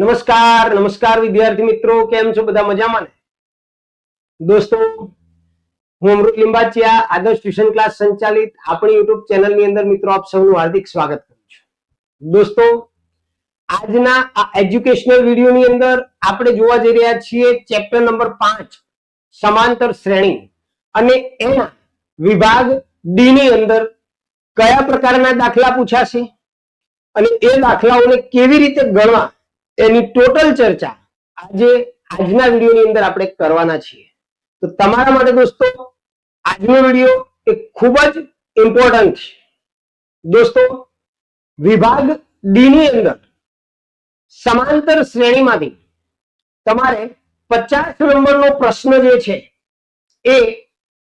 નમસ્કાર નમસ્કાર વિદ્યાર્થી મિત્રો, કેમ છો? બધા મજામાં ને? દોસ્તો, હું અમૃત લિંબાચિયા આદર્શ ટ્યુશન ક્લાસ સંચાલિત આપણી યુટ્યુબ ચેનલની અંદર મિત્રો આપ સૌનું હાર્દિક સ્વાગત કરું છું. દોસ્તો, આજના આ એજ્યુકેશનલ વિડીયોની અંદર આપણે જોવા જઈ રહ્યા છીએ ચેપ્ટર નંબર 5 સમાંતર શ્રેણી અને એના વિભાગ ડી ની અંદર કયા પ્રકારના દાખલા પૂછાશે અને એ દાખલાઓને કેવી રીતે ગણવા એની ટોટલ ચર્ચા આજના વિડીયોની અંદર આપણે કરવાના છીએ. તો તમારા માટે દોસ્તો આજનો વિડીયો એ ખૂબ જ ઇમ્પોર્ટન્ટ છે. દોસ્તો, વિભાગ ડી ની અંદર સમાંતર શ્રેણીમાંથી તમારે 50 નંબરનો પ્રશ્ન જે છે એ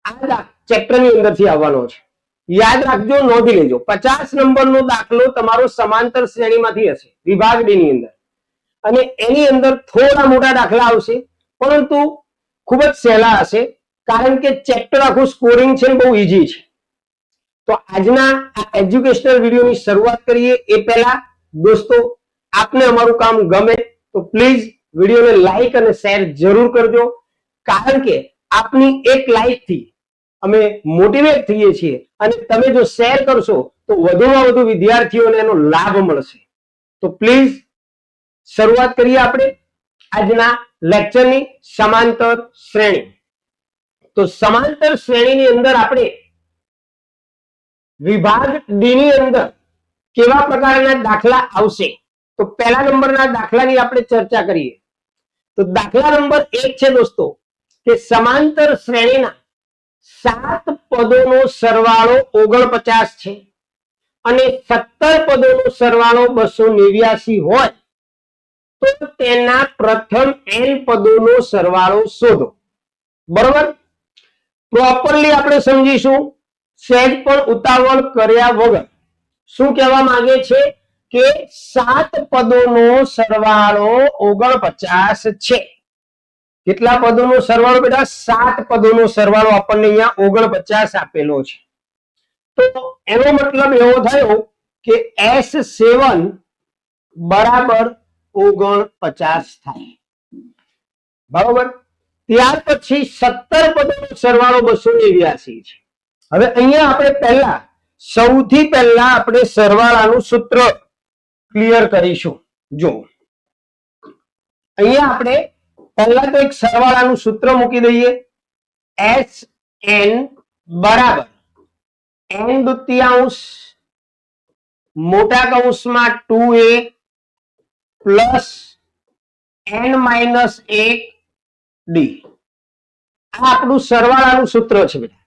આ ચેપ્ટરની અંદરથી આવવાનો છે. યાદ રાખજો, નોંધી લેજો. 50 નંબરનો દાખલો તમારો સમાંતર શ્રેણીમાંથી હશે વિભાગ ડી ની અંદર, અને એની અંદર થોડા મોટા દાખલા આવશે, પરંતુ ખૂબ જ સહેલા હશે, કારણ કે ચેપ્ટર આખું સ્કોરિંગ છે, બહુ ઈઝી છે. તો આજના આ એજ્યુકેશનલ વિડીયોની શરૂઆત કરીએ એ પહેલા દોસ્તો, આપને અમારું કામ ગમે તો પ્લીઝ વિડીયોને લાઈક અને શેર જરૂર કરજો, કારણ કે આપની એક લાઈક થી અમે મોટિવેટ થઈએ છીએ, અને તમે જો શેર કરશો તો વધુમાં વધુ વિદ્યાર્થીઓને એનો લાભ મળશે. તો પ્લીઝ શરૂઆત કરીએ આપણે આજના લેક્ચરની સમાંતર શ્રેણી. તો સમાંતર શ્રેણીની અંદર આપણે વિભાગ ડી ની અંદર કેવા પ્રકારના દાખલા આવશે, તો પહેલા નંબરના દાખલાની આપણે ચર્ચા કરીએ. તો દાખલા નંબર 1 છે દોસ્તો કે સમાંતર શ્રેણીના 7 પદોનો સરવાળો 49 છે અને 17 પદોનો સરવાળો 289 હોય તો તેના પ્રથમ n પદોનો સરવાળો શોધો. બરોબર? પ્રોપરલી આપણે સમજીશું, સહેજ પણ ઉતાવળ કર્યા વગર. શું કહેવા માંગે છે કે 7 પદોનો સરવાળો 49 છે. કેટલા પદોનો સરવાળો બેટા? 7 પદોનો સરવાળો આપણને અહીંયા 49 આપેલો છે. તો એનો મતલબ એવો થયો કે S7 બરાબર 49 થાય. બરોબર? ત્યાર પછી 17 પદોનો સરવાળો 289 છે. હવે અહીંયા આપણે સૌથી પહેલા આપણે સરવાળાનું સૂત્ર ક્લિયર કરીશું. જો અહીંયા આપણે પહેલા તો એક સરવાળાનું સૂત્ર મૂકી દઈએ. SN બરાબર n દુત્યાંશ મોટા કૌંસમાં 2a plus n minus 1 D. આ આપણું સરવાળાનું સૂત્ર છે બેટા.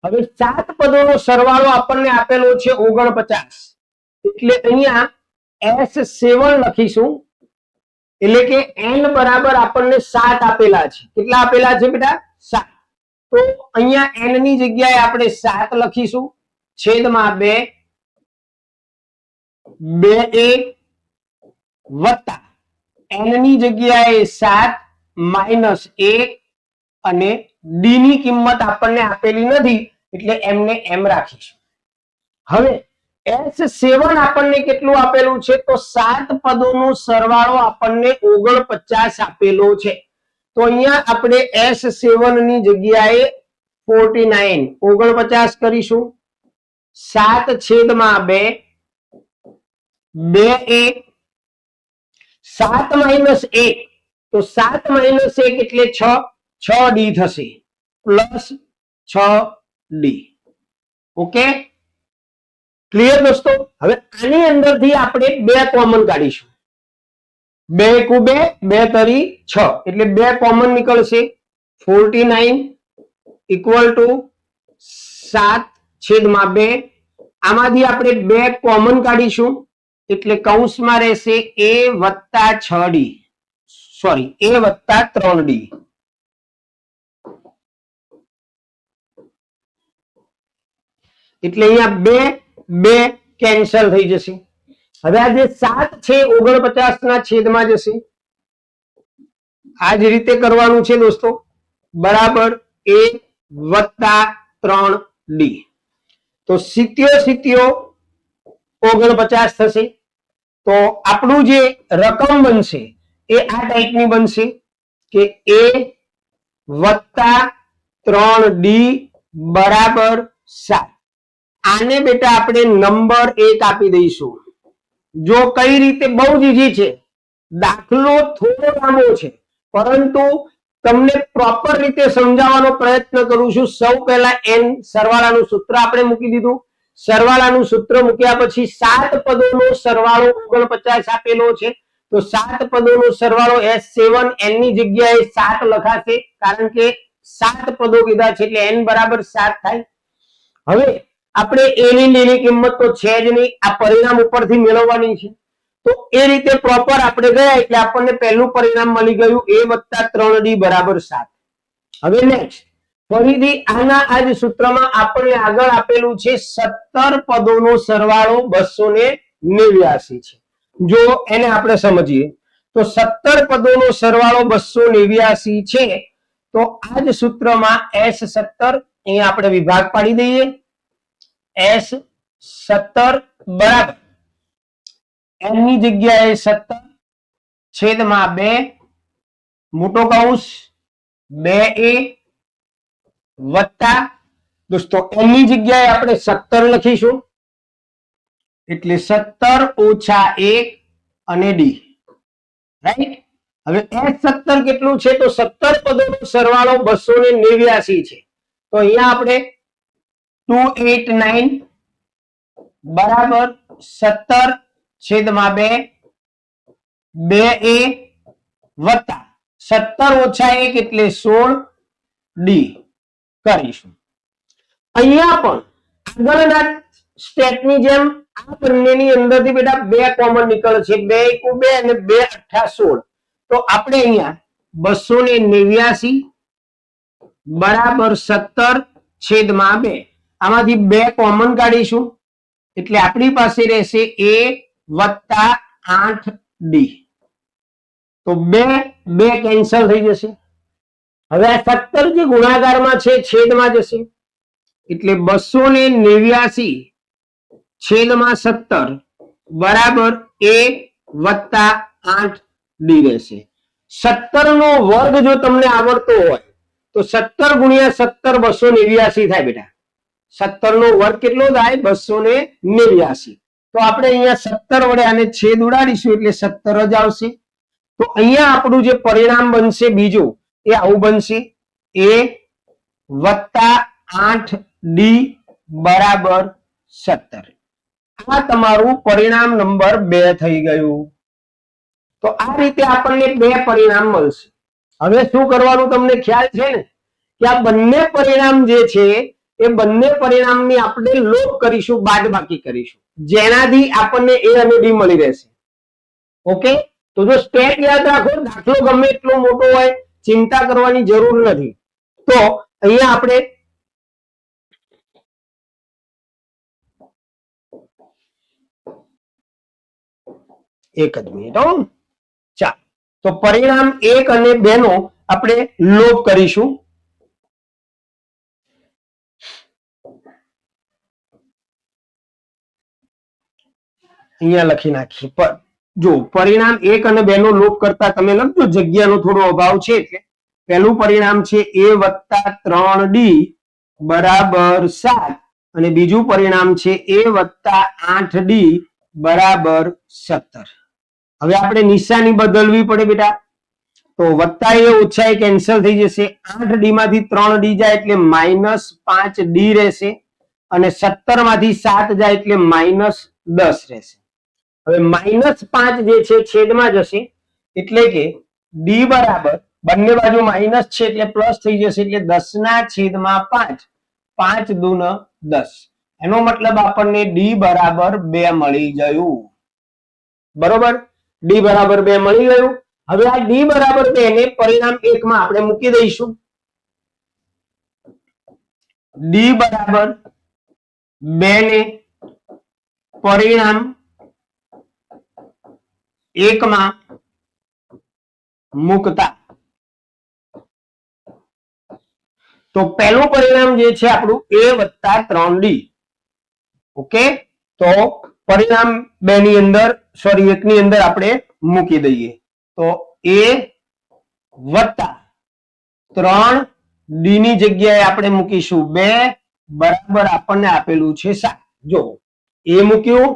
હવે 7 પદોનો સરવાળો આપણને આપેલો છે 49, એટલે અહીંયા S7 લખીશું, એટલે કે n બરાબર આપણને 7 આપેલા છે. કેટલા આપેલા છે બેટા? 7. તો અહીંયા n ની જગ્યાએ આપણે 7 લખીશું, છેદમાં 2 2a વત્તા n ની જગ્યાએ 7 માઇનસ 1 અને ડી ની કિંમત આપણને આપેલી નથી, એટલે એમને એમ રાખીશું. હવે S7 આપણને કેટલું આપેલું છે? તો 7 પદોનો સરવાળો આપણને 49 આપેલો છે. તો અહીંયા આપણે S7 ની જગ્યાએ 49 કરીશું. 7 છેદમાં 2 2a 7 માઇનસ 1, તો 7 માઇનસ 1 એટલે 6 6d થશે પ્લસ 6d. ઓકે, ક્લિયર દોસ્તો? હવે આની અંદરથી આપણે 2 કોમન કાઢીશું. 2 × 2 2 તરી 6, એટલે 2 કોમન નીકળશે. 49 ઇક્વલ ટુ 7 છેદમાં 2. આમાંથી આપણે 2 કોમન કાઢીશું, એટલે કૌંસમાં રહેશે a વત્તા 6d, સોરી a વત્તા 3d. એટલે અહીંયા 2 2 કેન્સલ થઈ જશે. હવે આ જે 7 છે 49 ના છેદમાં જશે. આ જ રીતે કરવાનું છે દોસ્તો. બરાબર a વત્તા 3d. તો 70 49 થશે. તો આપણું જે રકમ બનશે એ આ ટાઈપની બનશે કે a વત્તા 3d બરાબર 7. આને બેટા આપણે નંબર 1 આપી દઈશું. જો કઈ રીતે, બહુ જ ઈઝી છે, દાખલો થોડો લાંબો છે પરંતુ તમને પ્રોપર રીતે સમજાવવાનો પ્રયત્ન કરું છું. સૌ પહેલા n સરવાળાનું સૂત્ર આપણે મૂકી દીધું. સરવાળાનું સૂત્ર મૂક્યા પછી 7 પદોનો સરવાળો 49 આપેલો છે, તો 7 પદોનો સરવાળો S7 n ની જગ્યાએ 7 લખાશે કારણ કે 7 પદો કીધા છે એટલે n બરાબર 7 થાય. હવે આપણે a ની d ની કિંમત તો છે જ નહીં, આ પરિણામ ઉપરથી મેળવવાની છે, તો એ રીતે પ્રોપર આપણે ગયા એટલે આપણને પહેલું પરિણામ મળી ગયું a વત્તા 3d બરાબર 7. હવે નેક્સ્ટ ફરીથી આના આ જ સૂત્રમાં આપણે આગળ આપેલું છે 17 પદોનો સરવાળો 289 છે. જો એને આપણે સમજીએ તો 17 પદોનો સરવાળો 289 છે, તો આ જ સૂત્રમાં S17 અહીંયા આપણે વિભાગ પાડી દઈએ. S17 બરાબર n ની જગ્યાએ 17 છેદમાં 2 મોટો કૌંસ 2a વત્તા, દોસ્તો n ની જગ્યાએ આપણે 17 લખીશું એટલે 17 ઓછા 1 અને d, રાઈટ. હવે S17 કેટલું છે? તો 17 પદોનો સરવાળો 289 છે, તો અહીંયા આપણે 289 બરાબર 17 છેદમાં 2 2a વત્તા 17 ઓછા 1 એટલે 16d કરીશું. અહીંયા પણ આગળના સ્ટેપની જેમ આ બંનેની અંદરથી બેટા 2 કોમન નીકળશે, 2 * 2 અને 2 * 8 16. તો આપણે અહીંયા 289 બરાબર 17 છેદમાં 2, આમાંથી 2 કોમન કાઢીશું એટલે આપણી પાસે રહેશે a વત્તા 8d. તો 2 કેન્સલ થઈ જશે. હવે આ 17 જે ગુણાકારમાં છે છેદમાં જશે એટલે 289 છેદમાં 17 બરાબર a વત્તા 8d રહેશે. 17 નો વર્ગ જો તમને આવડતો હોય તો 17 ગુણ્યા 17 289 થાય બેટા. 17 નો વર્ગ કેટલો થાય? 289. તો આપણે અહીંયા 17 વડે આને છેદ ઉડાડીશું એટલે 17 જ આવશે. તો અહીંયા આપણું જે પરિણામ બનશે બીજું એ આવું બનશે a વત્તા 8d બરાબર 17. આ તમારું પરિણામ નંબર 2 થઈ ગયું. તો આ રીતે આપણને 2 પરિણામ મળશે. હવે શું કરવાનું તમને ખ્યાલ છે ને કે આ બંને પરિણામ જે છે એ બંને પરિણામની આપણે લોપ કરીશું, બાદબાકી કરીશું, જેનાથી આપણને a અને d મળી રહેશે. ઓકે, તો જો સ્ટેપ યાદ રાખો, દાખલો ગમે એટલો મોટો હોય ચિંતા કરવાની જરૂર નથી. તો અહીંયા આપણે એક જ મિનિટ, ચાલો. તો પરિણામ 1 અને 2 નો આપણે લોપ કરીશું. અહીંયા લખી નાખીએ. જો પરિણામ 1 અને 2 નો લોપ કરતા તમે લખજો, જગ્યાનો થોડો અભાવ છે એટલે. પહેલું પરિણામ છે a વત્તા 3d બરાબર 7 અને બીજું પરિણામ છે a વત્તા 8d બરાબર 17. હવે આપણે નિશાની બદલવી પડે બેટા. તો વત્તા a ઓછા a કેન્સલ થઈ જશે, 8d માંથી 3d જાય એટલે -5d રહેશે અને 17 માંથી 7 જાય એટલે -10 રહેશે. હવે -5 જે છે છેદમાં જશે એટલે કે d બરાબર, બંને બાજુ માઇનસ છે એટલે પ્લસ થઈ જશે એટલે 10 ના છેદમાં 5, 5 દુ 10. એનો મતલબ આપણને d બરાબર 2 મળી ગયું. બરોબર, d બરાબર 2 મળી ગયું. હવે આ d બરાબર 2 ને પરિણામ 1 માં આપણે મૂકી દઈશું. d બરાબર 2 ને પરિણામ 1 માં મૂકતા તો પહેલું પરિણામ જે છે આપણું a વત્તા 3d. ઓકે, તો પરિણામ 2 ની અંદર સોરી 1 ની અંદર આપણે મૂકી દઈએ તો a વત્તા 3 ડી ની જગ્યાએ આપણે મૂકીશું 2 બરાબર આપણને આપેલું છે 7. જો a મૂક્યું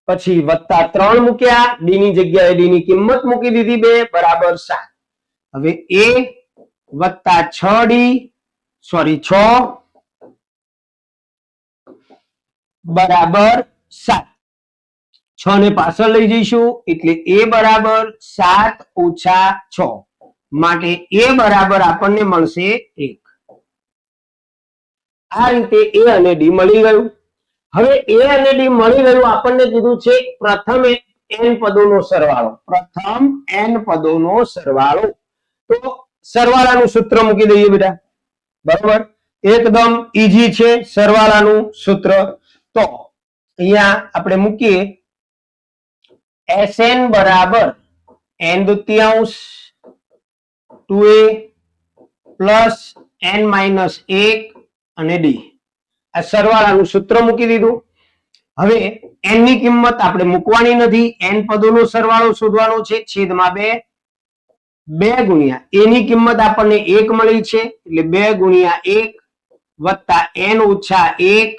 પછી વત્તા 3 મૂક્યા ડી ની જગ્યાએ ડી ની કિંમત મૂકી દીધી 2 બરાબર 7. હવે a વત્તા 6 ડી સોરી 6 બરાબર 7. 6 ને પાછળ લઈ જઈશું એટલે a બરાબર 7 ઓછા 6 માટે a બરાબર આપણને મળશે 1. આ રીતે a અને d મળી ગયું. હવે a અને d મળી ગયું આપણને કીધું છે પ્રથમ n પદોનો સરવાળો. પ્રથમ n પદોનો સરવાળો. તો સરવાળાનું સૂત્ર મૂકી દઈએ બેટા. બરાબર એકદમ ઈઝી છે સરવાળાનું સૂત્ર. તો અહીંયા આપણે મૂકીએ Sn બરાબર n દુત્યાંશ 2a plus n minus 1 અને d. આ સરવાળાનું સૂત્ર મૂકી દીધું. હવે n ની કિંમત આપણે મૂકવાની નથી. n પદોનો સરવાળો શોધવાનો છે છેદમાં 2. 2 ગુણ્યા a ની કિંમત આપણને 1 મળી છે એટલે 2 ગુણ્યા 1 વત્તા n ઓછા 1.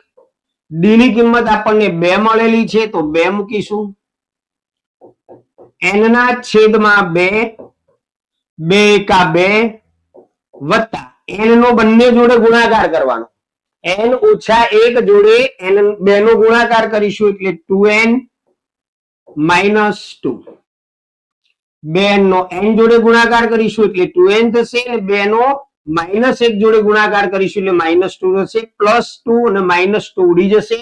d ની કિંમત આપણને 2 મળેલી છે તો 2 મૂકીશું. n ના છેદમાં 2 2 એકા 2 વત્તા n નો બંને જોડે ગુણાકાર કરવાનો. n ઓછા 1 જોડે n 2 નો ગુણાકાર કરીશું એટલે 2n માઇનસ 2. 2n નો n જોડે ગુણાકાર કરીશું એટલે 2n થશે અને 2 નો માઇનસ 1 જોડે ગુણાકાર કરીશું એટલે માઇનસ 2 થશે. પ્લસ 2 અને માઇનસ 2 ઉડી જશે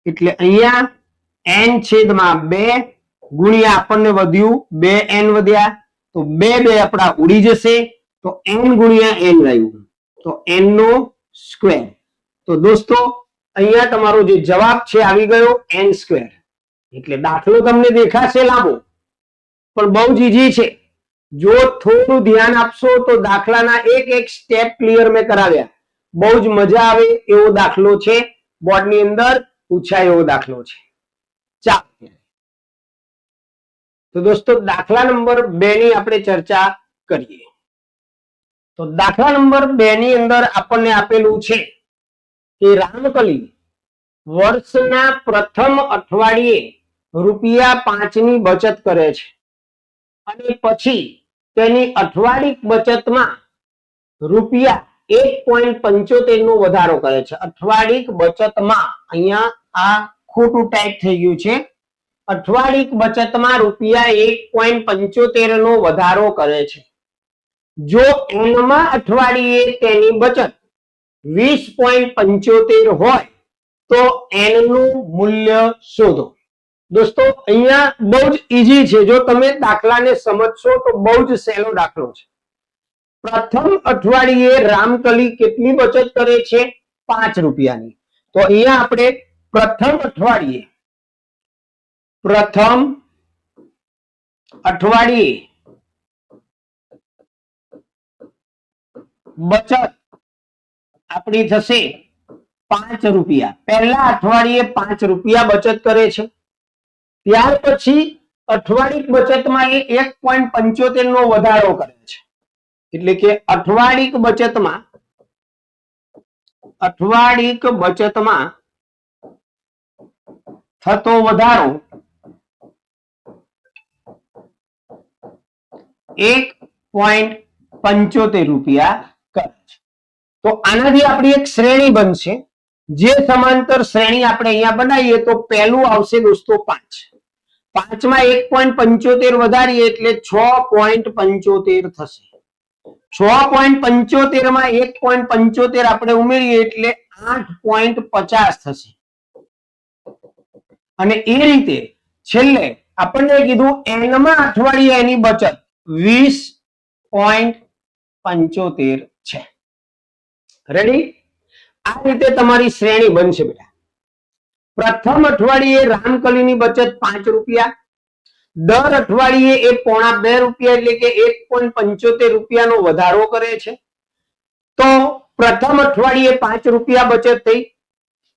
એટલે અહીંયા n છેદમાં 2 ગુણ્યા આપણને વધ્યું 2n વધ્યા તો 2 2 આપણા ઉડી જશે તો n ગુણ્યા n રહ્યું તો n નો સ્ક્વેર. તો દોસ્તો અહીંયા તમારો જે જવાબ છે આવી ગયો n સ્ક્વેર. એટલે દાખલો તમને દેખાશે લાંબો પણ બહુ જ ઈઝી છે. જો થોડું ધ્યાન આપશો તો દાખલાના એક એક સ્ટેપ ક્લિયર મેં કરાવ્યા. બહુ જ મજા આવે એવો દાખલો છે. બોર્ડની અંદર પૂછાય એવો દાખલો છે. ચાલો તો દોસ્તો દાખલા નંબર 2 ની આપણે ચર્ચા કરીએ. તો દાખલા નંબર 2 ની અંદર આપણને આપેલું છે કે રામકલી વર્ષના પ્રથમ અઠવાડિયે ₹5 ની બચત કરે છે અને પછી તેની અઠવાડિક બચતમાં ₹1.75 નો વધારો કરે છે. અઠવાડિક બચતમાં અહીંયા આ ખોટું ટાઈપ થઈ ગયું છે. અઠવાડિક બચતમાં ₹1.75 નો વધારો કરે છે. જો એનમાં અઠવાડિયે તેની બચત 20.75 હોય તો એન નું મૂલ્ય શોધો. દોસ્તો અહીંયા બહુ જ ઈઝી છે. જો તમે દાખલાને સમજશો તો બહુ જ સહેલો દાખલો છે. પ્રથમ અઠવાડિયે રામકલી કેટલી બચત કરે છે? ₹5. તો અહીંયા આપણે પ્રથમ અઠવાડિયે બચત આપણી થશે ₹5. પહેલા અઠવાડિયે ₹5 બચત કરે છે. ત્યાર પછી અઠવાડિક બચતમાં એ 1.75 નો વધારો કરે છે. એટલે કે અઠવાડિક બચતમાં થતો વધારો ₹1.75 કરે છે. તો આનાથી આપણી એક શ્રેણી બનશે. જે સમાંતર શ્રેણી આપણે અહીંયા બનાવીએ તો પહેલું આવશે દોસ્તો 5. 5 માં 1.75 વધારીએ એટલે 6.75 થશે. 6.75 માં 1.75 આપણે ઉમેરીએ એટલે 8.50 થશે. અને એ રીતે છેલ્લે આપણને કીધું n માં અઠવાડિયે એની બચત 20.75 છે. રેડી? આ રીતે તમારી શ્રેણી બનશે બેટા. પ્રથમ અઠવાડિયે રામકલીની બચત ₹5. દર અઠવાડિયે એ ₹1.25 એટલે કે ₹1.75 નો વધારો કરે છે. તો પ્રથમ અઠવાડિયે ₹5 બચત થઈ.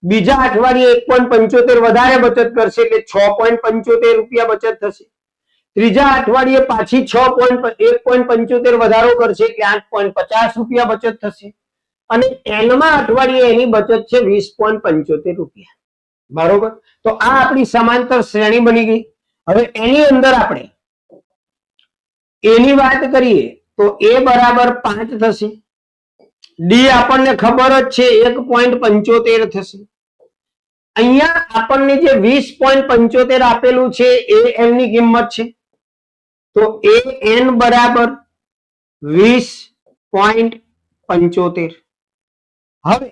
બીજા અઠવાડિયે 1.75 વધારે બચત કરશે એટલે 6.75 રૂપિયા બચત થશે. ત્રીજા અઠવાડિયે પાછી 1.75 વધારો કરશે એટલે 8.50 રૂપિયા બચત થશે. અને એનમાં અઠવાડિયે એની બચત છે 20.75 રૂપિયા. બરોબર. તો આ આપણી સમાંતર શ્રેણી બની ગઈ. હવે એની અંદર આપણે એની વાત કરીએ તો એ બરાબર 5 થશે. ડી આપણને ખબર જ છે 1.75 થશે. અહીંયા આપણને જે 20.75 આપેલું છે એ એમની કિંમત છે. તો એ એન બરાબર 20.75. હવે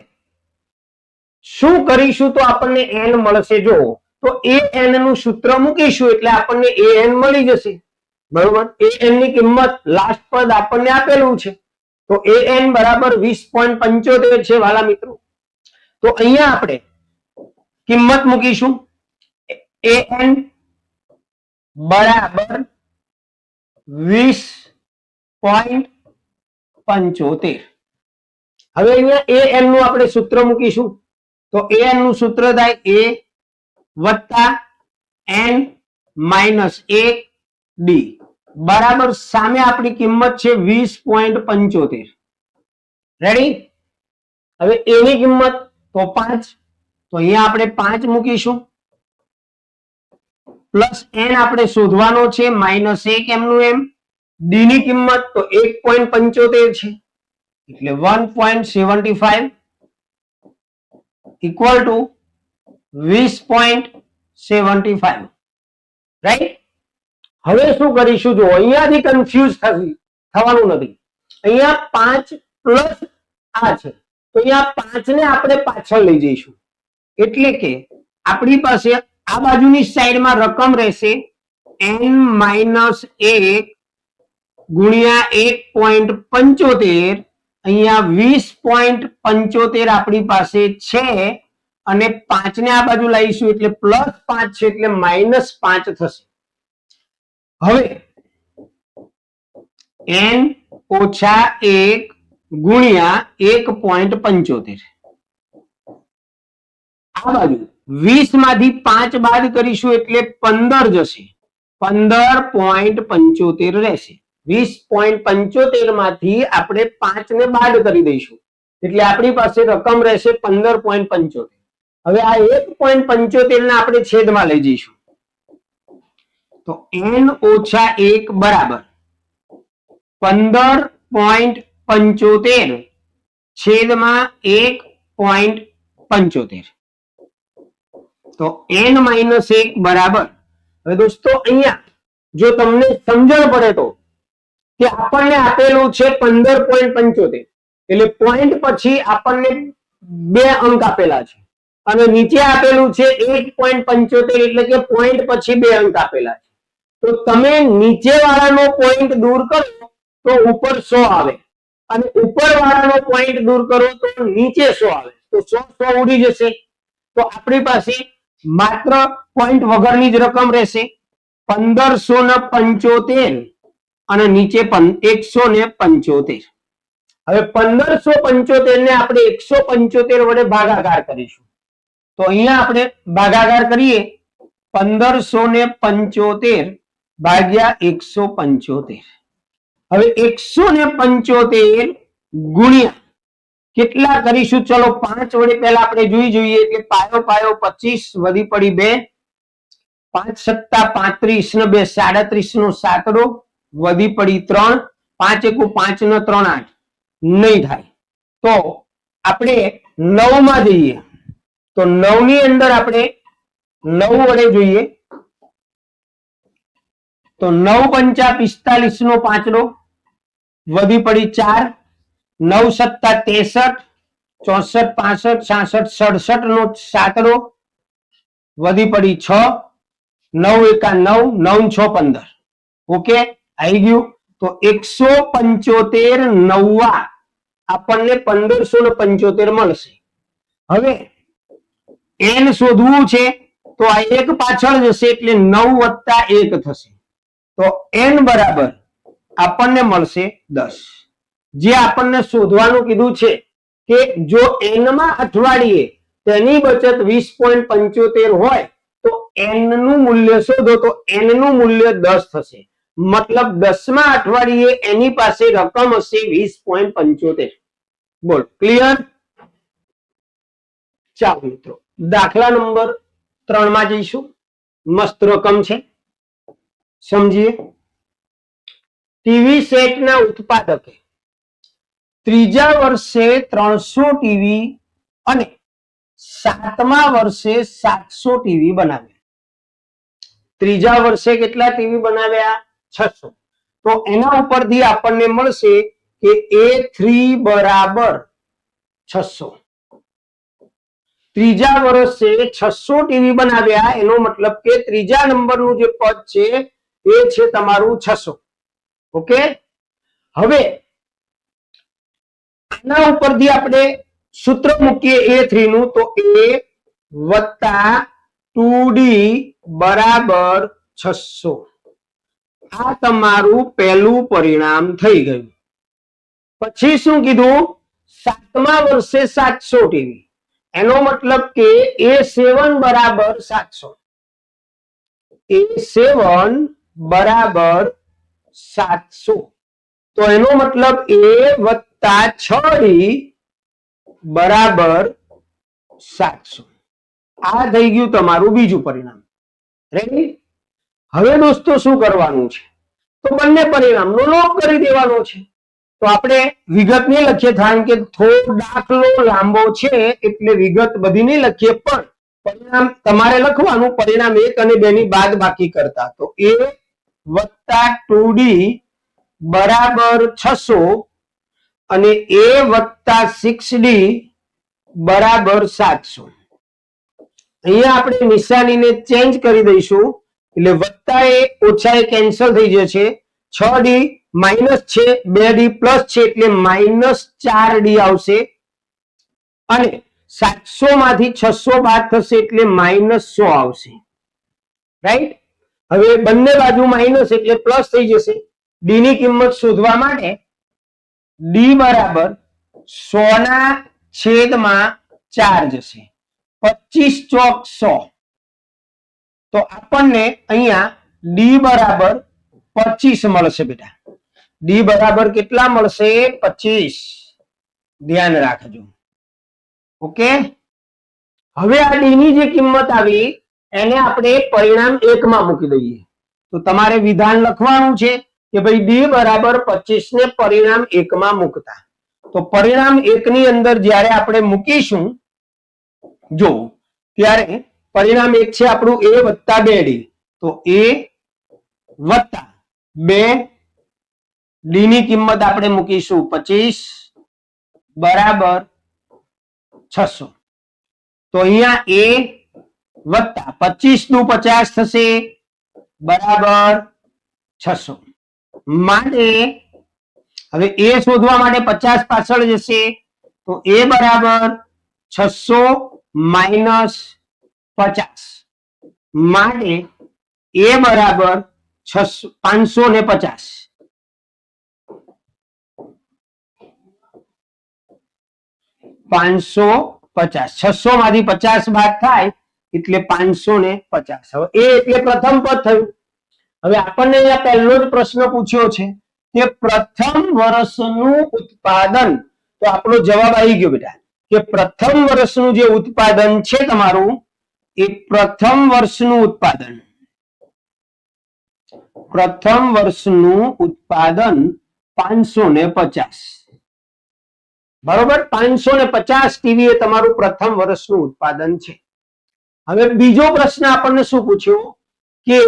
શું કરીશું તો આપણને એન મળશે? જો તો એ એન નું સૂત્ર મૂકીશું એટલે આપણને એ એન મળી જશે. બરોબર. એ એન ની કિંમત લાસ્ટ પદ આપણને આપેલું છે. તો એ એન બરાબર 20.75 છે વાલા મિત્રો. તો અહીંયા આપણે કિંમત મૂકીશું. એ એન બરાબર 20.75. હવે અહીંયા એ એન નું આપણે સૂત્ર મૂકીશું. તો એ એન નું સૂત્ર થાય એ વત્તા એન માઇનસ 1 ડી બરાબર સામે આપણી કિંમત છે 20.75. રેડી? હવે એની કિંમત તો 5. તો અહીંયા આપણે 5 મૂકીશું. પ્લસ એન આપણે શોધવાનો છે -1 એમનું એમ. ડી ની કિંમત તો 1.75 છે એટલે 1.75 ઇક્વલ ટુ 20.75. રાઈટ? હવે શું કરીશું? જો અહીંયાથી કન્ફ્યુઝ થવાનું નથી. અહીંયા 5 પ્લસ આ છે તો અહીંયા 5 ને આપણે પાછળ લઈ જઈશું એટલે કે આપણી પાસે આ બાજુની સાઈડમાં રકમ રહેશે n-1 ગુણ્યા 1.75. અહીંયા 20.75 આપણી પાસે છે અને 5 ને આ બાજુ લાવીશું એટલે +5 છે એટલે -5 થશે. હવે n-1 ગુણ્યા 1.75 આ બાજુ 20 માંથી 5 બાદ કરીશું એટલે 15 જશે. 15.75 રહેશે. 20.75 માંથી આપણે 5 ને બાદ કરી દઈશું એટલે આપણી પાસે રકમ રહેશે 15.75. હવે આ 1.75 ને આપણે છેદમાં લઈ જઈશું તો n-1 બરાબર 15.75 છેદમાં 1.75. તો n-1 બરાબર. હવે દોસ્તો અહીંયા જો તમને સમજણ પડે તો કે આપણને આપેલું છે 15.75 એટલે પોઈન્ટ પછી આપણને 2 અંક આપેલા છે અને નીચે આપેલું છે 1.75 એટલે કે પોઈન્ટ પછી 2 અંક આપેલા છે. તો તમે નીચે વાળાનો પોઈન્ટ દૂર કરો તો ઉપર 100 આવે અને ઉપર વાળાનો પોઈન્ટ દૂર કરો તો નીચે 100 આવે. તો 100 ઉડી જશે. તો આપણી પાસે માત્ર પોઈન્ટ વગરની જ રકમ રહેશે 1575 અને નીચે 175. હવે 1575 ને આપણે 175 વડે ભાગાકાર કરીશું. તો અહીંયા આપણે ભાગાકાર કરીએ 1575 ભાગ્યા 175. હવે 175 ગુણ્યા કેટલા કરીશું? ચલો 5 વડે પહેલા આપણે જોઈએ એટલે પાયો 25 વધી પડી 2 5 સત્તા 35 ને 2 37 નો 7 વધી પડી 3 5 એકુ 5 નો 3 8 નહીં થાય. તો આપણે 9 માં જઈએ તો 9 ની અંદર આપણે 9 વડે જોઈએ તો 9 પંચા 45 નો 5 વધી પડી 4 9 સત્તા 63 64 65 66 નો 7 વધી પડી 6 9 એકા 9 9 6 15. ઓકે આવી ગયું. તો 175 નવા આપણને 1575 મળશે. હવે n શોધવું છે તો આ એક પાછળ જશે એટલે 9 વત્તા 1 થશે. તો n બરાબર આપણને મળશે 10. જે આપણને શોધવાનું કીધું છે કે જો n માં અઠવાડિયે તેની બચત 20.75 હોય તો n નું મૂલ્ય શોધો, તો n નું મૂલ્ય 10 થશે. મતલબ 10મા અઠવાડિયે એની પાસે રકમ હશે 20.75. બોલ ક્લિયર? ચાલો મિત્રો દાખલા નંબર 3 માં જઈશું. મસ્ત રકમ છે, સમજીએ. ટીવી સેટના ઉત્પાદકે ત્રીજા વર્ષે 300 ટીવી અને 7મા વર્ષે 700 ટીવી બનાવ્યા. ત્રીજા વર્ષે કેટલા ટીવી બનાવ્યા? 600. તો એના ઉપરથી આપણને મળશે કે A3 બરાબર 600. ત્રીજા વર્ષે 600 ટીવી બનાવ્યા, એનો મતલબ કે ત્રીજા નંબરનું જે પદ છે એ છે તમારું 600. ઓકે, હવે આના ઉપરથી આપણે સૂત્ર મૂકીએ A3 નું, તો A વત્તા 2D બરાબર 600. આ તમારું પહેલું પરિણામ થઈ ગયું. પછી શું કીધું? 7મા વર્ષે 700 ટીવી, એનો મતલબ કે A7 બરાબર 700. A7 બરાબર 700. તો એનો મતલબ A વત્તા 6D બરાબર 700. આ થઈ ગયું તમારું બીજું પરિણામ. રેડી? હવે દોસ્તો શું કરવાનું છે? તો બંને પરિણામનો લોપ કરી દેવાનો છે. તો આપણે વિગત નહીં લખીએ, કારણ કે થોડો દાખલો લાંબો છે એટલે વિગત બધી નહીં લખીએ, પણ પરિણામ તમારે લખવાનું. પરિણામ 1 અને 2 ની બાદ બાકી કરતા. તો A વત્તા 2D બરાબર 600 અને A વત્તા 6D બરાબર 700. અહીંયા આપણે નિશાનીને ચેન્જ કરી દઈશું, એટલે વત્તા એ ઓછા એ કેન્સલ થઈ જશે. 6D માઇનસ છે, 2D પ્લસ છે એટલે -4D આવશે. અને 700 માંથી 600 બાદ થશે એટલે -100 આવશે. રાઈટ? હવે બંને બાજુ માઇનસ એટલે પ્લસ થઈ જશે. ડી ની કિંમત શોધવા માટે D બરાબર 100 ના છેદમાં 4 જશે. 25 ચોક 100. તો આપણને અહીંયા D બરાબર 25 મળશે બેટા. D બરાબર કેટલા મળશે? 25. ધ્યાન રાખજો. ઓકે, હવે આ D ની જે કિંમત આવી એને આપણે પરિણામ 1 માં મૂકી દઈએ. તો તમારે વિધાન લખવાનું છે કે ભાઈ D બરાબર 25 ને પરિણામ 1 માં મૂકતા. તો પરિણામ 1 ની અંદર જ્યારે આપણે મૂકીશું, જો ત્યારે પરિણામ 1 છે આપણું A વત્તા 2D. તો A વત્તા 2D ની કિંમત આપણે મૂકીશું 25 બરાબર 600. તો અહીંયા A વત્તા 25 નું 50 થશે બરાબર 600. માટે હવે A શોધવા માટે 50 પાછળ જશે. તો A બરાબર 600 માઇનસ 50. માટે A બરાબર 550. 550. 600 માંથી 50 બાદ થાય એટલે 550. હવે A એટલે પ્રથમ પદ થયું. હવે આપણને અહીંયા પહેલો જ પ્રશ્ન પૂછ્યો છે કે પ્રથમ વર્ષનું ઉત્પાદન. તો આપણો જવાબ આવી ગયો બેટા કે પ્રથમ વર્ષનું જે ઉત્પાદન છે તમારું, એ પ્રથમ વર્ષનું ઉત્પાદન. પ્રથમ વર્ષનું ઉત્પાદન 550. બરોબર? 550 ટીવી એ તમારું પ્રથમ વર્ષનું ઉત્પાદન છે. હવે બીજો પ્રશ્ન આપણને શું પૂછ્યો કે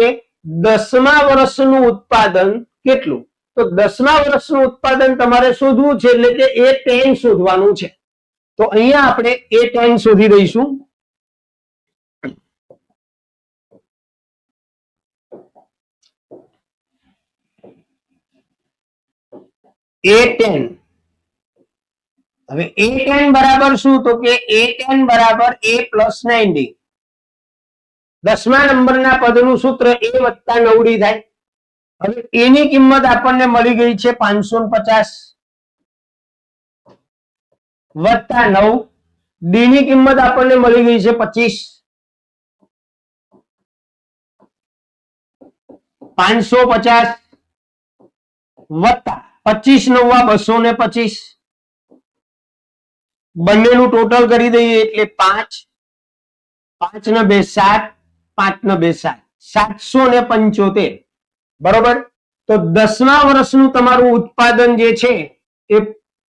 10મા વર્ષનું ઉત્પાદન કેટલું? તો 10મા વર્ષનું ઉત્પાદન તમારે શોધવું છે, એટલે કે A10 શોધવાનું છે. તો અહીંયા આપણે A10 શોધી દઈશું. A10. હવે A10 બરાબર શું? તો કે A10 બરાબર A પ્લસ 9D. 10મા નંબરના પદનું સૂત્ર A વત્તા 9D થાય. હવે A ની કિંમત આપણને મળી ગઈ છે 550 વત્તા 9. ડી ની કિંમત આપણને મળી ગઈ છે 25, 550 વત્તા 25 નવા 225, બંનેનું ટોટલ કરી દઈએ એટલે 5, 5 ને 2 7, 5 ને 2 7, 775. બરોબર. તો 10મા વર્ષનું તમારું ઉત્પાદન જે છે એ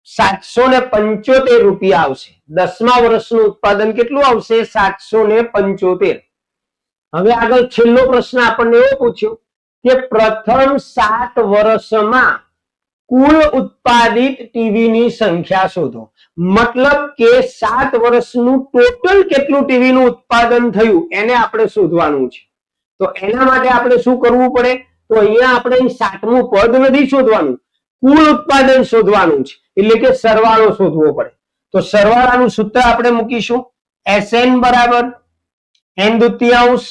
775 રૂપિયા આવશે. 10મા વર્ષનું ઉત્પાદન કેટલું આવશે? 775. હવે આગળ છેલ્લો પ્રશ્ન આપણને એવો પૂછ્યો કે પ્રથમ 7 વર્ષમાં કુલ ઉત્પાદિત ટીવી ની સંખ્યા શોધો. મતલબ કે 7 વર્ષનું ટોટલ કેટલું ટીવી નું ઉત્પાદન થયું એને આપણે શોધવાનું છે. તો એના માટે આપણે શું કરવું પડે? તો અહીંયા આપણે 7મું પદ નથી શોધવાનું, કુલ ઉત્પાદન શોધવાનું છે, એટલે કે સરવાળો શોધવો પડે. તો સરવાળાનું સૂત્ર આપણે મૂકીશું SN બરાબર n દુત્યાંશ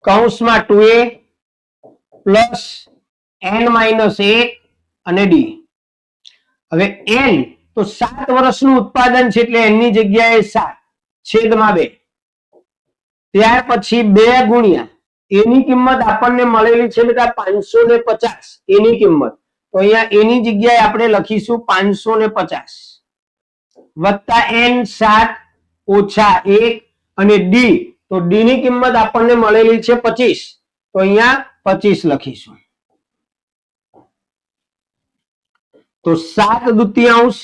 કૌંસમાં 2a પ્લસ n માઇનસ 1 અને d. હવે n તો 7 વર્ષનું ઉત્પાદન છે એટલે n ની જગ્યાએ 7 છેદમાં 2. ત્યાર પછી 2 ગુણ્યા એની કિંમત આપણને મળેલી છે બેટા 550. એની કિંમત તો અહીંયા એની જગ્યાએ આપણે લખીશું 550 વત્તા n 7 ઓછા 1 અને d તો d ની કિંમત આપણને મળેલી છે 25 તો અહીંયા 25 લખીશું. તો 7 દુત્યાંશ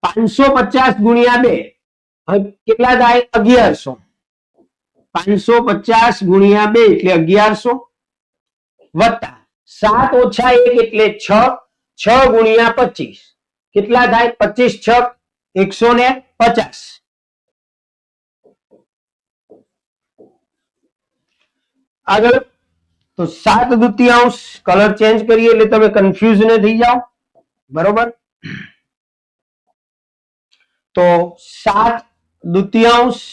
550 ગુણ્યા 2 કેટલા થાય? 1100. 550 ગુણ્યા 2 એટલે 1100 વત્તા 7 ઓછા 1 એટલે 6, 6 ગુણ્યા 25 કેટલા થાય? 25 6 150. આગળ તો 7 દુત્યાંશ કલર ચેન્જ કરીએ એટલે તમે કન્ફ્યુઝ ન થઈ જાઓ. બરોબર. તો 7 દુત્યાંશ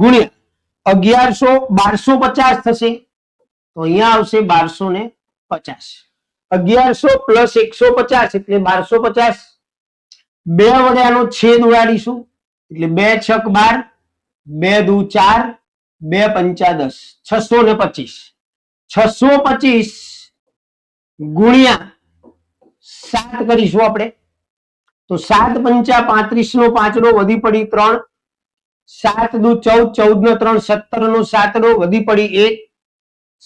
ગુણ્યા 1100 1250 થશે તો અહીંયા આવશે 1250. 1100 પ્લસ 150 એટલે 1250. 2 વડે આનો છેદ ઉડાડીશું એટલે 2 છક 12, 2 દુ 4, 2 પંચા 10, 625. 625 ગુણ્યા 7 કરીશું આપણે તો 7 પંચા 35 નો 5 નો વધી પડી 3, 7 દુ 14, 14 નો 3 17 નો 7 નો વધી પડી 1,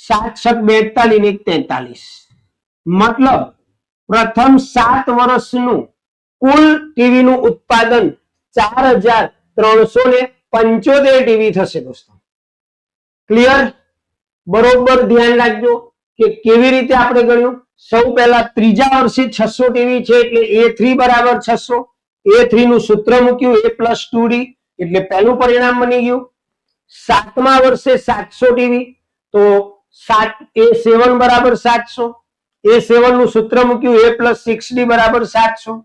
7 છક 42 ને 43. મતલબ પ્રથમ 7 વર્ષનું કુલ ટીવી નું ઉત્પાદન 4375 ટીવી થશે દોસ્તો. ક્લિયર? બરોબર ધ્યાન રાખજો કે કેવી રીતે આપણે ગણ્યું. સૌ પહેલા ત્રીજા વર્ષે 600 ટીવી છે એટલે A3 બરાબર 600. A3 નું સૂત્ર મૂક્યું A plus 2D એટલે પહેલું પરિણામ બની ગયું. 7મા વર્ષે 700 ટીવી તો A7 બરાબર 700. A7 નું સૂત્ર મૂક્યું A plus 6D બરાબર 700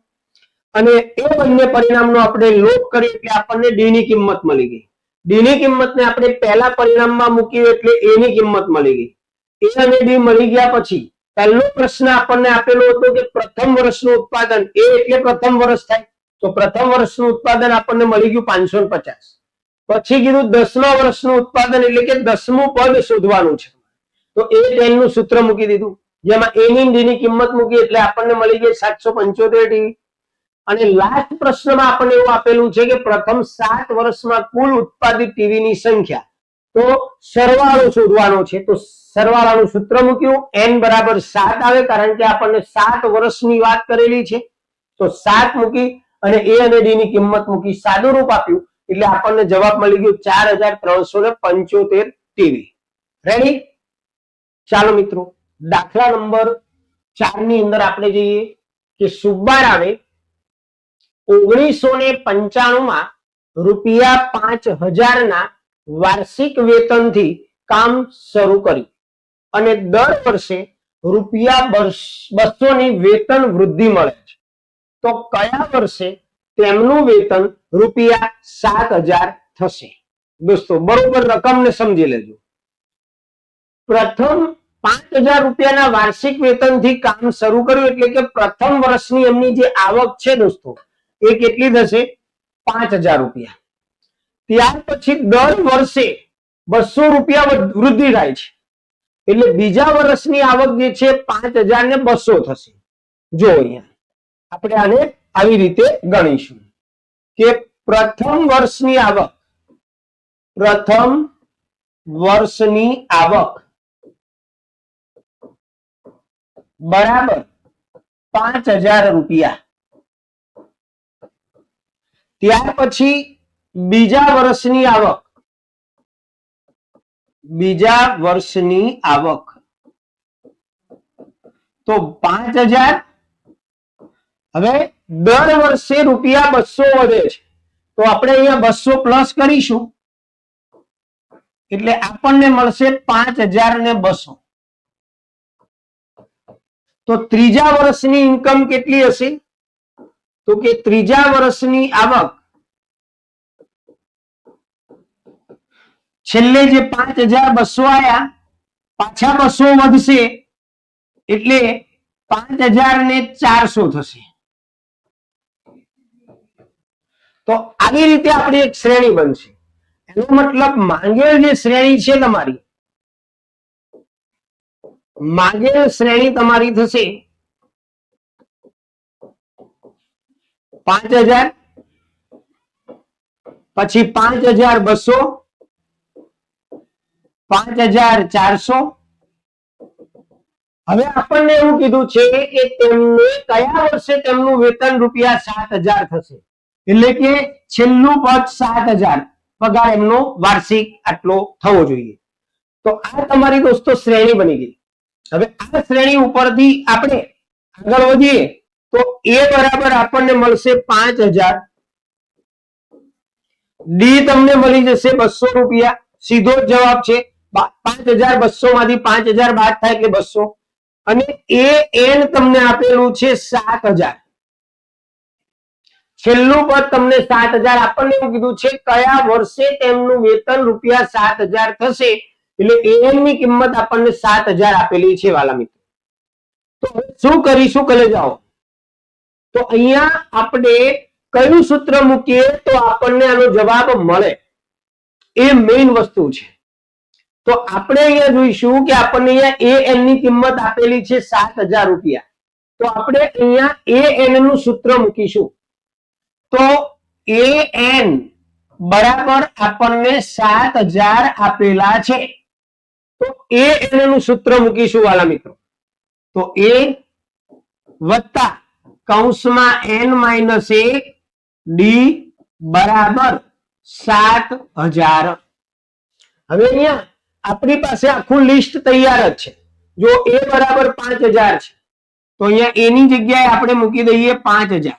અને એ બંને પરિણામનો આપણે લોપ કરીએ એટલે આપણને D ની કિંમત મળી ગઈ. D ની કિંમતને આપણે પહેલા પરિણામમાં મૂકી એટલે A ની કિંમત મળી ગઈ. A અને D મળી ગયા પછી પહેલો પ્રશ્ન આપણને આપેલો હતો કે પ્રથમ વર્ષનું ઉત્પાદન. A એટલે પ્રથમ વર્ષ થાય તો પ્રથમ વર્ષનું ઉત્પાદન આપણને મળી ગયું 550. પછી કીધું 10મા વર્ષનું ઉત્પાદન એટલે કે 10મું પદ શોધવાનું છે તો A10 નું સૂત્ર મૂકી દીધું જેમાં A ની D ની કિંમત મૂકી એટલે આપણને મળી ગઈ 775 ટીવી. અને લાસ્ટ પ્રશ્નમાં આપણને એવું આપેલું છે કે પ્રથમ 7 વર્ષમાં કુલ ઉત્પાદિત ટીવી ની સંખ્યા તો સરવાળો શોધવાનો છે. તો સરવાળાનું સૂત્ર મૂક્યું n બરાબર 7 આવે કારણ કે આપણને 7 વર્ષની વાત કરેલી છે તો 7 મૂકી અને A અને D ની કિંમત મૂકી સાદું રૂપ આપ્યું એટલે આપણને જવાબ મળી ગયો 4375 ટીવી. રેડી? ચાલો મિત્રો દાખલા નંબર 4 ની અંદર આપણે જઈએ કે સુબ્બારાવે 1995 માં ₹5000 ના વાર્ષિક વેતનથી કામ શરૂ કર્યું અને દર વર્ષે ₹200 ની વેતન વૃદ્ધિ મળે છે. તો કયા વર્ષે તેમનું વેતન ₹7000 થશે? દોસ્તો બરોબર રકમને સમજી લેજો. પ્રથમ ₹5000 વાર્ષિક વેતનથી કામ શરૂ કર્યું એટલે કે પ્રથમ વર્ષની એમની જે આવક છે દોસ્તો એ કેટલી થશે? 5,000 રૂપિયા. ત્યાર પછી દર વર્ષે 200 રૂપિયા વૃદ્ધિ થાય છે, એટલે બીજા વર્ષની આવક જે છે 5,200 થશે. જો અહીંયા આપણે આને આવી રીતે ગણીશું કે પ્રથમ વર્ષની આવક બરાબર 5,000 રૂપિયા. ત્યાર પછી બીજા વર્ષની આવક તો 5,000. હવે દર વર્ષે રૂપિયા 200 વધે છે, તો આપણે અહીંયા 200 પ્લસ કરીશું એટલે આપણને મળશે 5,200. તો ત્રીજા વર્ષની ઇન્કમ કેટલી હશે? તો કે ત્રીજા વર્ષની આવક છેલ્લે જે 5,200 આયા પાછા 200 વધશે એટલે 5,400 થશે. તો આવી રીતે આપણી એક શ્રેણી બનશે. એનો મતલબ માંગેલ જે શ્રેણી છે તમારી, માંગેલ શ્રેણી તમારી થશે 5,000, પછી 5,200, 5,400. હવે આપણને એવું કીધું છે કે તેમને કયા વર્ષે તેમનું વેતન રૂપિયા 7,000 થશે, એટલે કે છેલ્લું પદ 7,000 પગાર એમનો વાર્ષિક આટલો થવો જોઈએ. તો આ તમારી દોસ્તો શ્રેણી બની ગઈ. હવે આ શ્રેણી ઉપરથી આપણે આગળ વધીએ તો એ બરાબર આપણને મળશે 5,000. ડી તમને મળી જશે 200 રૂપિયા. સીધો જ જવાબ છે. 5,200 માંથી 5,000 બાદ થાય એટલે 200. અને એ એન તમને આપેલું છે 7,000. છેલ્લું પદ તમને 7,000. આપણને એવું કીધું છે કયા વર્ષે તેમનું વેતન રૂપિયા 7,000 થશે, એટલે એન ની કિંમત આપણને 7,000 આપેલી છે વાલા મિત્રો. તો શું કરીશું? કલે જાઓ. તો અહીંયા આપણે કયું સૂત્ર મૂકીએ તો આપણને આનો જવાબ મળે, એ મેઇન વસ્તુ છે. તો આપણે અહીંયા જોઈશું કે આપણને અહીંયા એન ની કિંમત આપેલી છે 7,000 રૂપિયા. તો આપણે અહીંયા એન નું સૂત્ર મૂકીશું. તો એન બરાબર આપણને 7,000 આપેલા છે. તો એન નું સૂત્ર મૂકીશું વાલા મિત્રો. તો એ વત્તા કૌંસમાં n - 1 ડી બરાબર 7,000. હવે અહીંયા આપણી પાસે આખું લિસ્ટ તૈયાર જ છે. જો એ બરાબર 5,000 છે તો અહીંયા એની જગ્યાએ આપણે મૂકી દઈએ 5,000.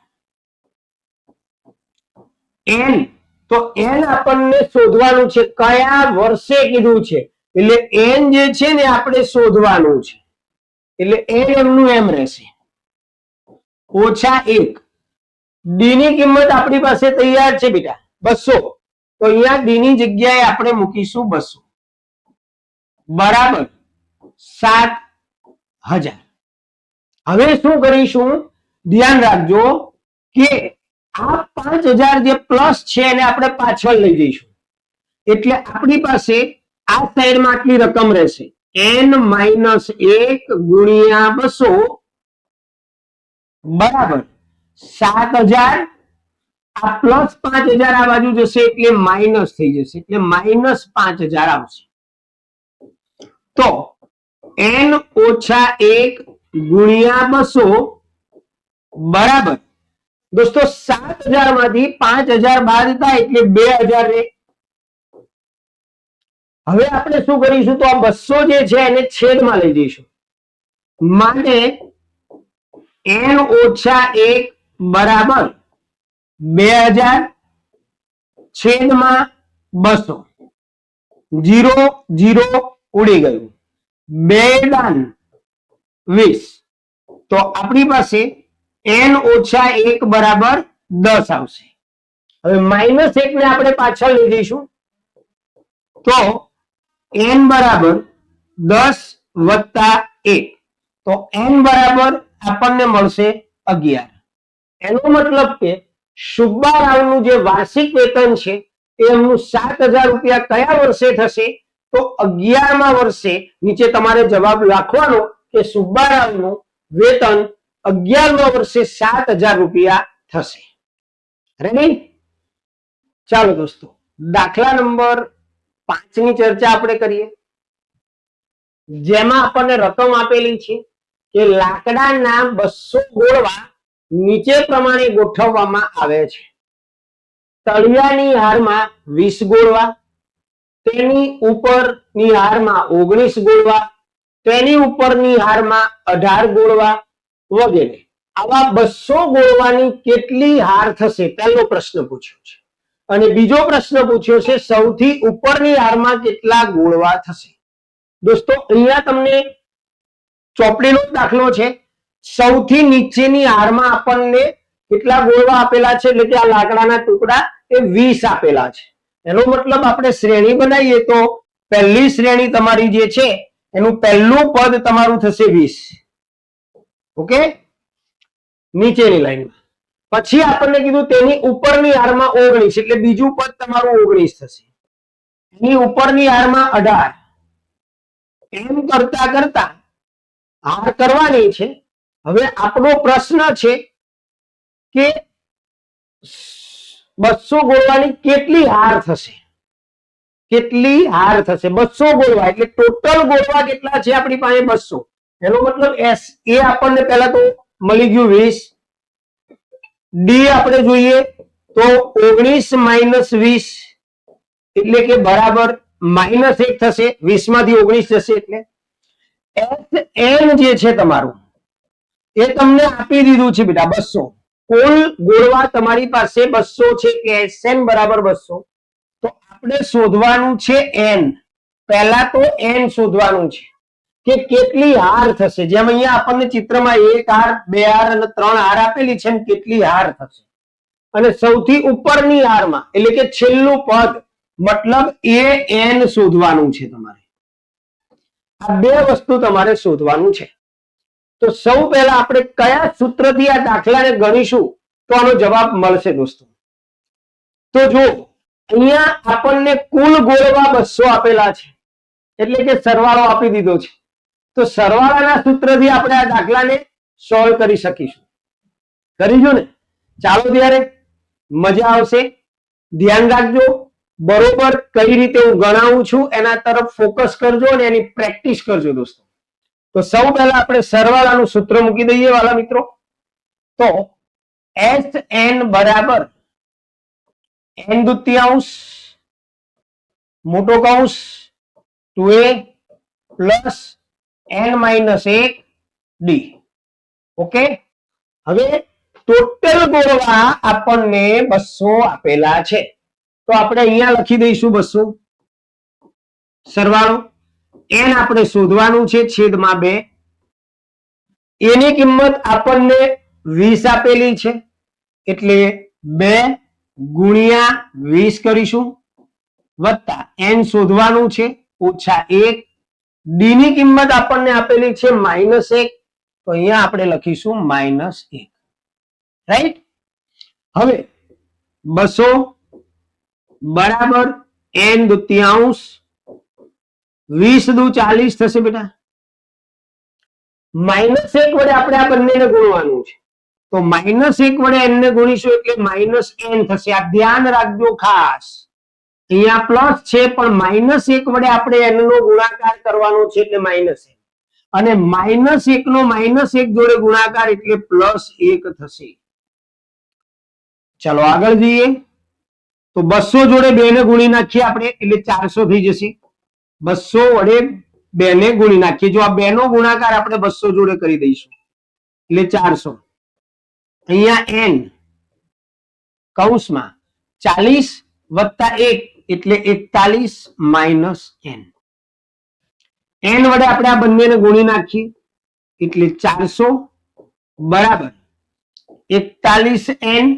એન તો એન આપણને શોધવાનું છે, કયા વર્ષે કીધું છે, એટલે એન જે છે ને આપણે શોધવાનું છે. એટલે એન એમનું એમ રહેશે -1. ડી ની કિંમત આપણી પાસે તૈયાર છે બેટા 200. તો અહીંયા ડી ની જગ્યાએ આપણે મૂકીશું 200 બરાબર 7,000. હવે શું કરીશું? ધ્યાન રાખજો કે આ 5,000 જે પ્લસ છે એને આપણે પાછળ લઈ જઈશું. એટલે આપણી પાસે આ સાઈડમાં આટલી રકમ રહેશે n - 1 ગુણ્યા 200 બરાબર 7,000. આ પ્લસ 5,000 આ બાજુ જશે એટલે માઇનસ થઈ જશે, એટલે -5,000 આવશે. તો n - 1 ગુણ્યા 200 બરાબર દોસ્તો 7,000 માંથી 5,000 બાદ થાય એટલે 2,000 રહે. હવે આપણે શું કરીશું? તો આ 200 જે છે એને છેદમાં લઈ જઈશું. માટે n - 1 બરાબર 2,000 છેદમાં 200. 0 0 ઉડી ગયું. 2 દાન 20. તો આપણી પાસે n - 1 બરાબર 10 આવશે. હવે -1 ને આપણે પાછળ લઈ જઈશું. તો n બરાબર 10 વત્તા 1. તો n બરાબર આપણને મળશે 11. એનો મતલબ કે સુબ્બા રાવનું જે વાર્ષિક વેતન છે એમનું 7,000 રૂપિયા કયા વર્ષે થશે? તો 11મા વર્ષે. નીચે તમારે જવાબ લખવાનો કે સુબ્બા રાવનું વેતન 11મા વર્ષે 7,000 રૂપિયા થશે. રેડી? ચાલો દોસ્તો, દાખલા નંબર 5 ની ચર્ચા આપણે કરીએ, જેમાં આપણને રકમ આપેલી છે કે લાકડાના 200 ગોળવા નીચે પ્રમાણે ગોઠવવામાં આવે છે. તળિયાની હારમાં 20 ગોળવા, તેની ઉપરની હારમાં 19 ગોળવા, તેની ઉપરની હારમાં 18 ગોળવા વગેરે. આવા 200 ગોળવાની કેટલી હાર થશે? પહેલો પ્રશ્ન પૂછ્યો છે. અને બીજો પ્રશ્ન પૂછ્યો છે સૌથી ઉપરની હારમાં કેટલા ગોળવા થશે? દોસ્તો, અહીંયા તમને ચોપડીનો દાખલો છે. સૌથી નીચેની હારમાં આપણને કેટલા ગોળવા આપેલા છે, એટલે કે આ લાકડાના ટુકડા એ 20 આપેલા છે. એનો મતલબ આપણે શ્રેણી બનાવીએ તો પહેલી શ્રેણી તમારી જે છે એનું પહેલું પદ તમારું થશે 20. ઓકે, નીચેની લાઈનમાં. પછી આપણને કીધું તેની ઉપરની હારમાં 19, એટલે બીજું પદ તમારું 19 થશે. એની ઉપરની હારમાં 18. એમ કરતા કરતા હાર કરવાની છે. હવે આપણો પ્રશ્ન છે કે 200 ગોળવાની કેટલી હાર થશે? કેટલી હાર થશે? 200 ગોળવા એટલે ટોટલ ગોળવા કેટલા છે આપણી પાસે? 200. એનો મતલબ એ આપણને પહેલા તો મળી ગયું 20. ડી આપણે જોઈએ તો 19 માઇનસ 20 એટલે કે બરાબર -1 થશે. 20 માંથી 19 જશે એટલે એન જે છે તમારું એ તમને આપી દીધું છે બેટા 200. કુલ ગોળવા તમારી પાસે 200 છે કે એસએન બરાબર 200. તો આપણે શોધવાનું છે એન. પહેલા તો એન શોધવાનું છે કે કેટલી હાર થશે. જેમ અહીંયા આપણને ચિત્રમાં 1 હાર, 2 હાર અને 3 હાર આપેલી છે, કેટલી હાર થશે. અને સૌથી ઉપરની હારમાં એટલે કે છેલ્લું પદ, મતલબ એ એન શોધવાનું છે તમારે. આ બે વસ્તુ તમારે શોધવાનું છે. તો સૌ પહેલા આપણે કયા સૂત્રથી આ દાખલાને ગણીશું તો આનો જવાબ મળશે દોસ્તો? તો જો અહીંયા આપણને કુલ ગોળવા 200 આપેલા છે, એટલે કે સરવાળો આપી દીધો છે. તો સરવાળાના સૂત્રથી આપણે આ દાખલાને સોલ્વ કરી શકીશું. કરીશું ને? ચાલો ત્યારે, મજા આવશે. ધ્યાન રાખજો, બરોબર કઈ રીતે હું ગણાવું છું એના તરફ ફોકસ કરજો અને એની પ્રેક્ટિસ કરજો દોસ્તો. તો સૌ પહેલા આપણે સરવાળાનું સૂત્ર મૂકી દઈએ વાલા મિત્રો. તો SN બરાબર n દુત્યાંશ મોટો કૌંસ 2a plus n minus 1 d. Okay, હવે ટોટલ ગોળવા આપણને 200 આપેલા છે. તો આપણે અહીંયા લખી દઈશું 200 સરવાળો. n આપણે શોધવાનું છે છેદમાં 2. એની કિંમત આપણને 20 આપેલી છે એટલે 2 ગુણ્યા 20 કરીશું, વત્તા n શોધવાનું છે ઓછા 1. ડી ની કિંમત આપણને આપેલી છે -1, તો અહીંયા આપણે લખીશું -1. રાઈટ? હવે 200 બરાબર n દુત્યાંશ 20 દુ 40 થશે બેટા. -1 વડે આપણે આ બંનેને ગુણવાનું છે. તો -1 વડે n ને ગુણીશું એટલે -n થશે. આ ધ્યાન રાખજો ખાસ. અહીંયા પ્લસ છે પણ -1 વડે આપણે n નો ગુણાકાર કરવાનો છે એટલે -n. અને -1 નો -1 જોડે ગુણાકાર એટલે +1 થશે. ચાલો આગળ જઈએ. તો 200 જોડે 2 ને ગુણી નાખીએ આપણે એટલે 400 થઈ જશે. 200 વડે 2 ને ગુણી નાખીએ. જો આ 2 નો ગુણાકાર આપણે 200 જોડે કરી દઈશું એટલે 400. અહીંયા n કૌંસમાં 40 વત્તા 1 એટલે 41 માઇનસ n. n વડે આપણે આ બંનેને ગુણી નાખીએ એટલે 400 બરાબર 41n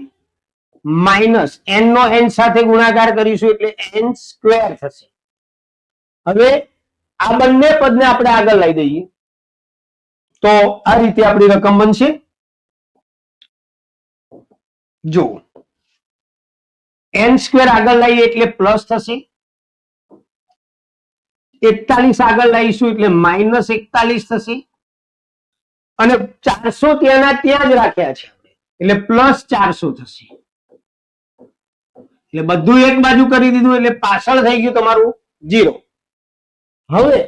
માઇનસ n નો n સાથે ગુણાકાર કરીશું એટલે n સ્ક્વેર થશે. હવે આ બંને પદને આપણે આગળ લઈ દઈએ તો આ રીતે આપણી રકમ બનશે. જો n સ્ક્વેર આગળ લઈએ એટલે પ્લસ થશે, 41 આગળ લાવીશું એટલે -41 થશે, અને 400 ત્યાંના ત્યાં જ રાખ્યા છે એટલે +400 થશે. એટલે બધું એક બાજુ કરી દીધું એટલે પાછળ થઈ ગયું તમારું 0. હવે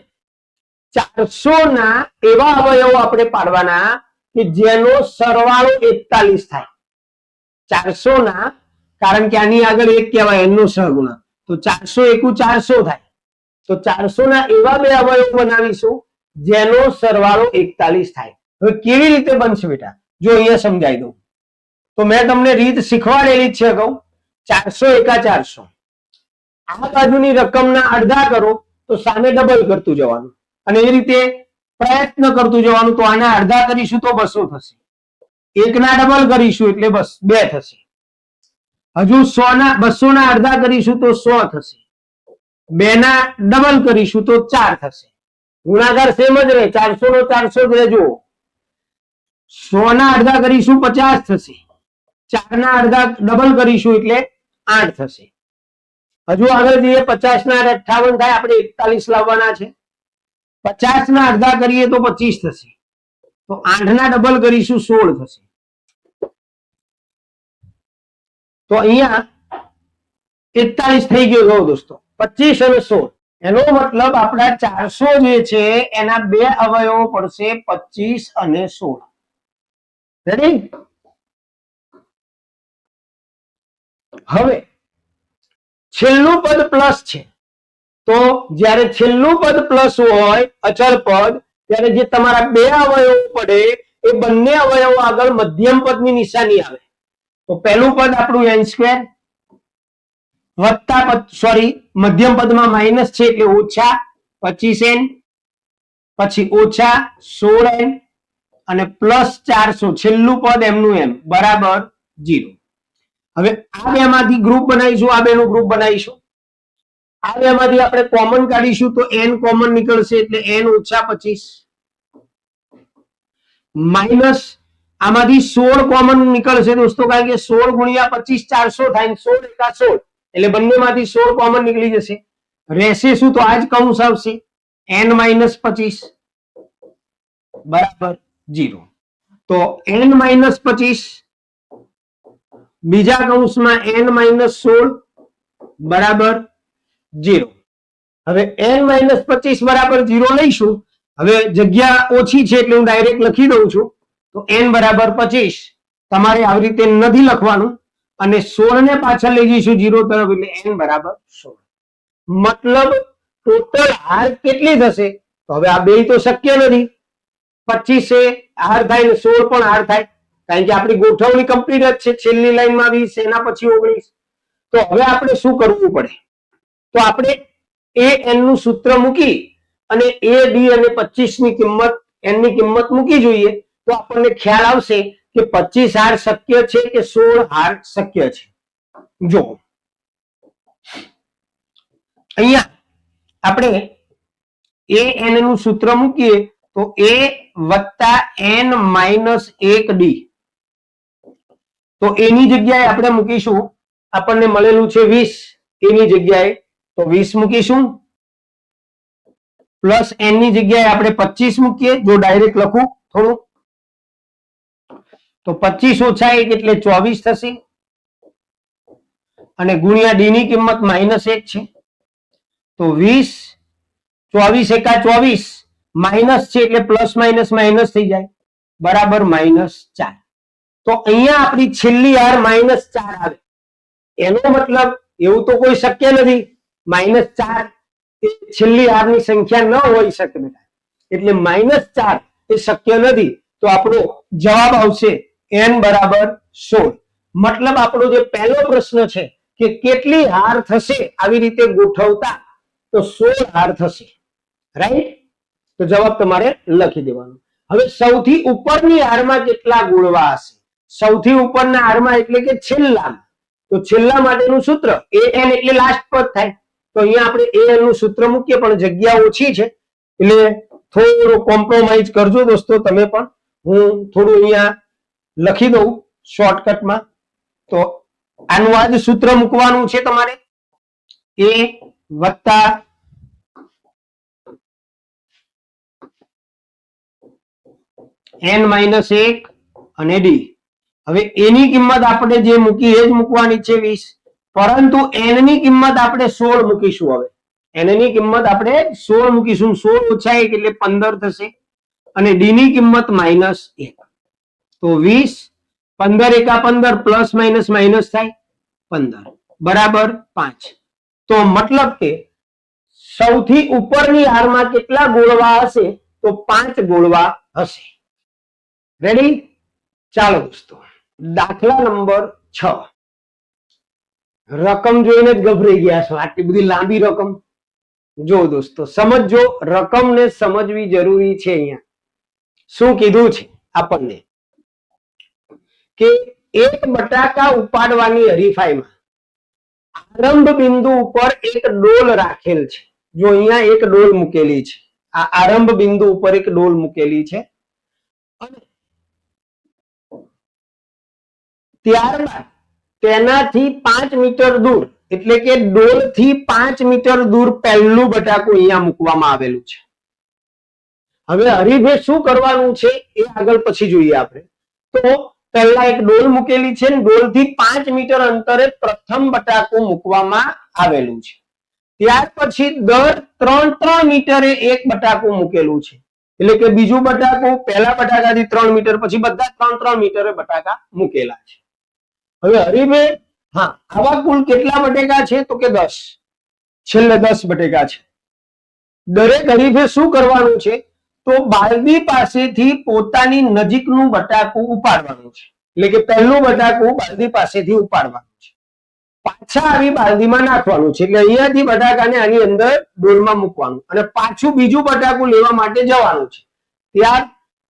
400 ના એવા અવયવો આપણે પાડવાના કે જેનો સરવાળો 41 થાય. 400 ના, કારણ કે આની આગળ 1 કહેવાય n નો સહગુણક, તો 400 એકુ 400 થાય. તો 400 ના એવા બે અવયવો બનાવીશું જેનો સરવાળો 41 થાય. હવે કેવી રીતે બનશે બેટા, જો અહીંયા સમજાવી દઉં. તો મેં તમને રીત શીખવાડેલી જ છે અગાઉ. 400 એકા 400, આ બાજુની રકમના અડધા કરો તો સામે ડબલ કરતું જવાનું, અને એ રીતે પ્રયત્ન કરતું જવાનું. તો આના અડધા કરીશું તો 200 થશે, 1 ના ડબલ કરીશું એટલે બસ 2 થશે. હજુ 200 ના અડધા કરીશું તો 100 થશે, 2 ના ડબલ કરીશું તો 4 થશે. ગુણાકાર સેમ જ રહે, 400 નો 400 જ રહેજો. 100 ના અડધા કરીશું 50 થશે, 4 ના અડધા ડબલ કરીશું એટલે 8 થશે. હજુ આગળ જઈએ, 50 ના 58 થાય, આપણે 41 લાવવાના છે. 50 ના અડધા કરીએ તો 25 થશે, તો 8 ના ડબલ કરીશું 16 થશે. તો અહીંયા 41 થઈ ગયો. જો દોસ્તો 25 અને 16, એનો મતલબ આપણા 400 જે છે એના બે અવયવો પડશે 25 અને 16. રેડી? હવે છેલ્લું પદ પ્લસ છે, તો જ્યારે છેલ્લું પદ પ્લસ હોય અચળ પદ, ત્યારે જે તમારા બે અવયવો પડે એ બંને અવયવો આગળ મધ્યમ પદની નિશાની આવે. તો પહેલું પદ આપણું n સ્ક્વેર વત્તા, સોરી, મધ્યમ પદમાં માઇનસ છે એટલે ઓછા 25n, પછી ઓછા 16n અને +400, છેલ્લું પદ એમનું એમ બરાબર 0. હવે આ બે માંથી ગ્રુપ બનાવીશું, આ બેનું ગ્રુપ બનાવીશું. આ બે માંથી આપણે કોમન કાઢીશું તો n કોમન નીકળશે એટલે n ઓછા 25 માઇનસ આમાંથી 16 કોમન નીકળશે દોસ્તો, કારણ કે 16 ગુણ્યા 25 400 થાય, 16 એકા 16 એટલે બંનેમાંથી 16 કોમન નીકળી જશે. રહેશે શું? તો આ જ કૌંસ આવશે, n - 25 બરાબર 0. તો n - 25 બીજા કૌંસમાં n - 16 બરાબર 0. હવે n - 25 બરાબર 0 લઈશું. હવે જગ્યા ઓછી છે એટલે હું ડાયરેક્ટ લખી દઉં છું. તો n બરાબર 25 તમારે આવી રીતે નથી લખવાનું, અને 16 ને પાછળ લઈ જઈશું 0 તરફ એટલે n બરાબર 16. મતલબ ટોટલ હાર કેટલી થશે? તો હવે આ બે તો શક્ય નથી. 25 એ હાર થાય ને 16 પણ હાર થાય, કારણ કે આપણી ગોઠવણી કમ્પ્લીટ જ છે. છેલ્લી લાઈનમાં 20, એના પછી 19. તો હવે આપણે શું કરવું પડે? તો આપણે an નું સૂત્ર મૂકી અને a, d અને 25 ની કિંમત, n ની કિંમત મૂકી જોઈએ તો આપણને ખ્યાલ આવશે કે 25 હાર શક્ય છે કે 16 હાર શક્ય છે. જો અહીંયા આપણે an નું સૂત્ર મૂકીએ તો a વત્તા n માઇનસ 1d, તો એની જગ્યાએ આપણે મૂકીશું, આપણને મળેલું છે 20, એની જગ્યાએ તો 20 મૂકીશું, પ્લસ n ની જગ્યાએ આપણે 25 મૂકીએ. જો ડાયરેક્ટ લખું થોડું, તો 25 ઓછા 1 એટલે 24 થશે, અને ગુણ્યા d ની કિંમત -1 છે. તો 20, 24 એકા 24, માઇનસ છે એટલે પ્લસ માઇનસ માઇનસ થઈ જાય, બરાબર -4. તો અહીંયા આપણી છેલ્લી હાર -4 આવે. એનો મતલબ એવું તો કોઈ શક્ય નથી, -4 એ છેલ્લી હારની સંખ્યા ન હોઈ શકે બેટા, એટલે -4 એ શક્ય નથી. તો આપણો જવાબ આવશે n બરાબર 16. મતલબ આપણો જે પહેલો પ્રશ્ન છે કે કેટલી હાર થશે આવી રીતે ગોઠવતા, તો 16 હાર થશે. રાઈટ? તો જવાબ તમારે લખી દેવાનો. હવે સૌથી ઉપરની હારમાં કેટલા ગુણવા હશે? સૌથી ઉપરના હારમાં એટલે કે છેલ્લા, તો છેલ્લા માટેનું સૂત્ર an એટલે લાસ્ટ પદ થાય. તો અહીંયા આપણે an નું સૂત્ર મૂકીએ, પણ જગ્યા ઓછી છે એટલે થોડું કોમ્પ્રોમાઇઝ કરજો દોસ્તો તમે પણ. હું થોડું અહીંયા લખી દઉં શોર્ટકટમાં. તો આનું આ જ સૂત્ર મૂકવાનું છે તમારે, a વત્તા n માઇનસ 1 અને d. હવે a ની કિંમત આપણે જે મૂકી એ જ મૂકવાની છે 20, પરંતુ n ની કિંમત આપણે 16 મૂકીશું. હવે n ની કિંમત આપણે 16 મૂકીશું, 16 ઓછા 1 એટલે 15 થશે, અને d ની કિંમત માઇનસ 1. તો 20, 15 એકા 15 પ્લસ માઇનસ માઇનસ થાય 15 બરાબર 5. તો મતલબ કે સૌથી ઉપરની હારમાં કેટલા ગોળવા હશે? તો 5 ગોળવા હશે. રેડી? ચાલો દોસ્તો, દાખલા નંબર 6. રકમ જોઈને જ ગભરાઈ ગયા છો, આટલી બધી લાંબી રકમ. જો દોસ્તો સમજો, રકમને સમજવી જરૂરી છે. અહીંયા શું કીધું છે આપણને કે એક બટાકા ઉપાડવાની હરીફાઈમાં આરંભ બિંદુ ઉપર એક ડોલ રાખેલ છે. જો અહીંયા એક ડોલ મૂકેલી છે, આ આરંભ બિંદુ ઉપર એક ડોલ મૂકેલી છે, અને ત્યારબાદ તેનાથી 5 મીટર દૂર, એટલે કે ડોલ થી 5 મીટર દૂર પહેલું બટાકું અહીંયા મૂકવામાં આવેલું છે. હવે હરીફે શું કરવાનું છે એ આગળ પછી જોઈએ આપણે. તો પહેલા એક ડોલ મૂકેલી છે, ડોલ થી 5 મીટર અંતરે પ્રથમ બટાકું મૂકવામાં આવેલું છે. ત્યાર પછી દર 3 મીટરે એક બટાકું મૂકેલું છે, એટલે કે બીજું બટાકું પહેલા બટાકાથી 3 મીટર, પછી બધા 3 મીટરે બટાકા મૂકેલા છે. હવે હરીફે આવા કુલ કેટલા બટેકા છે? તો કે 10, છેલ્લે 10 બટેકા છે. દરેક હરીફે શું કરવાનું છે? તો બાલદી પાસેથી પોતાની નજીકનું બટાકું ઉપાડવાનું છે, એટલે કે પહેલું બટાકું બાલદી પાસેથી ઉપાડવાનું છે, પાછા આવી બાલદીમાં નાખવાનું છે, એટલે અહીંયાથી બટાકાને આની અંદર ડોલમાં મૂકવાનું, અને પાછું બીજું બટાકું લેવા માટે જવાનું છે. ત્યાર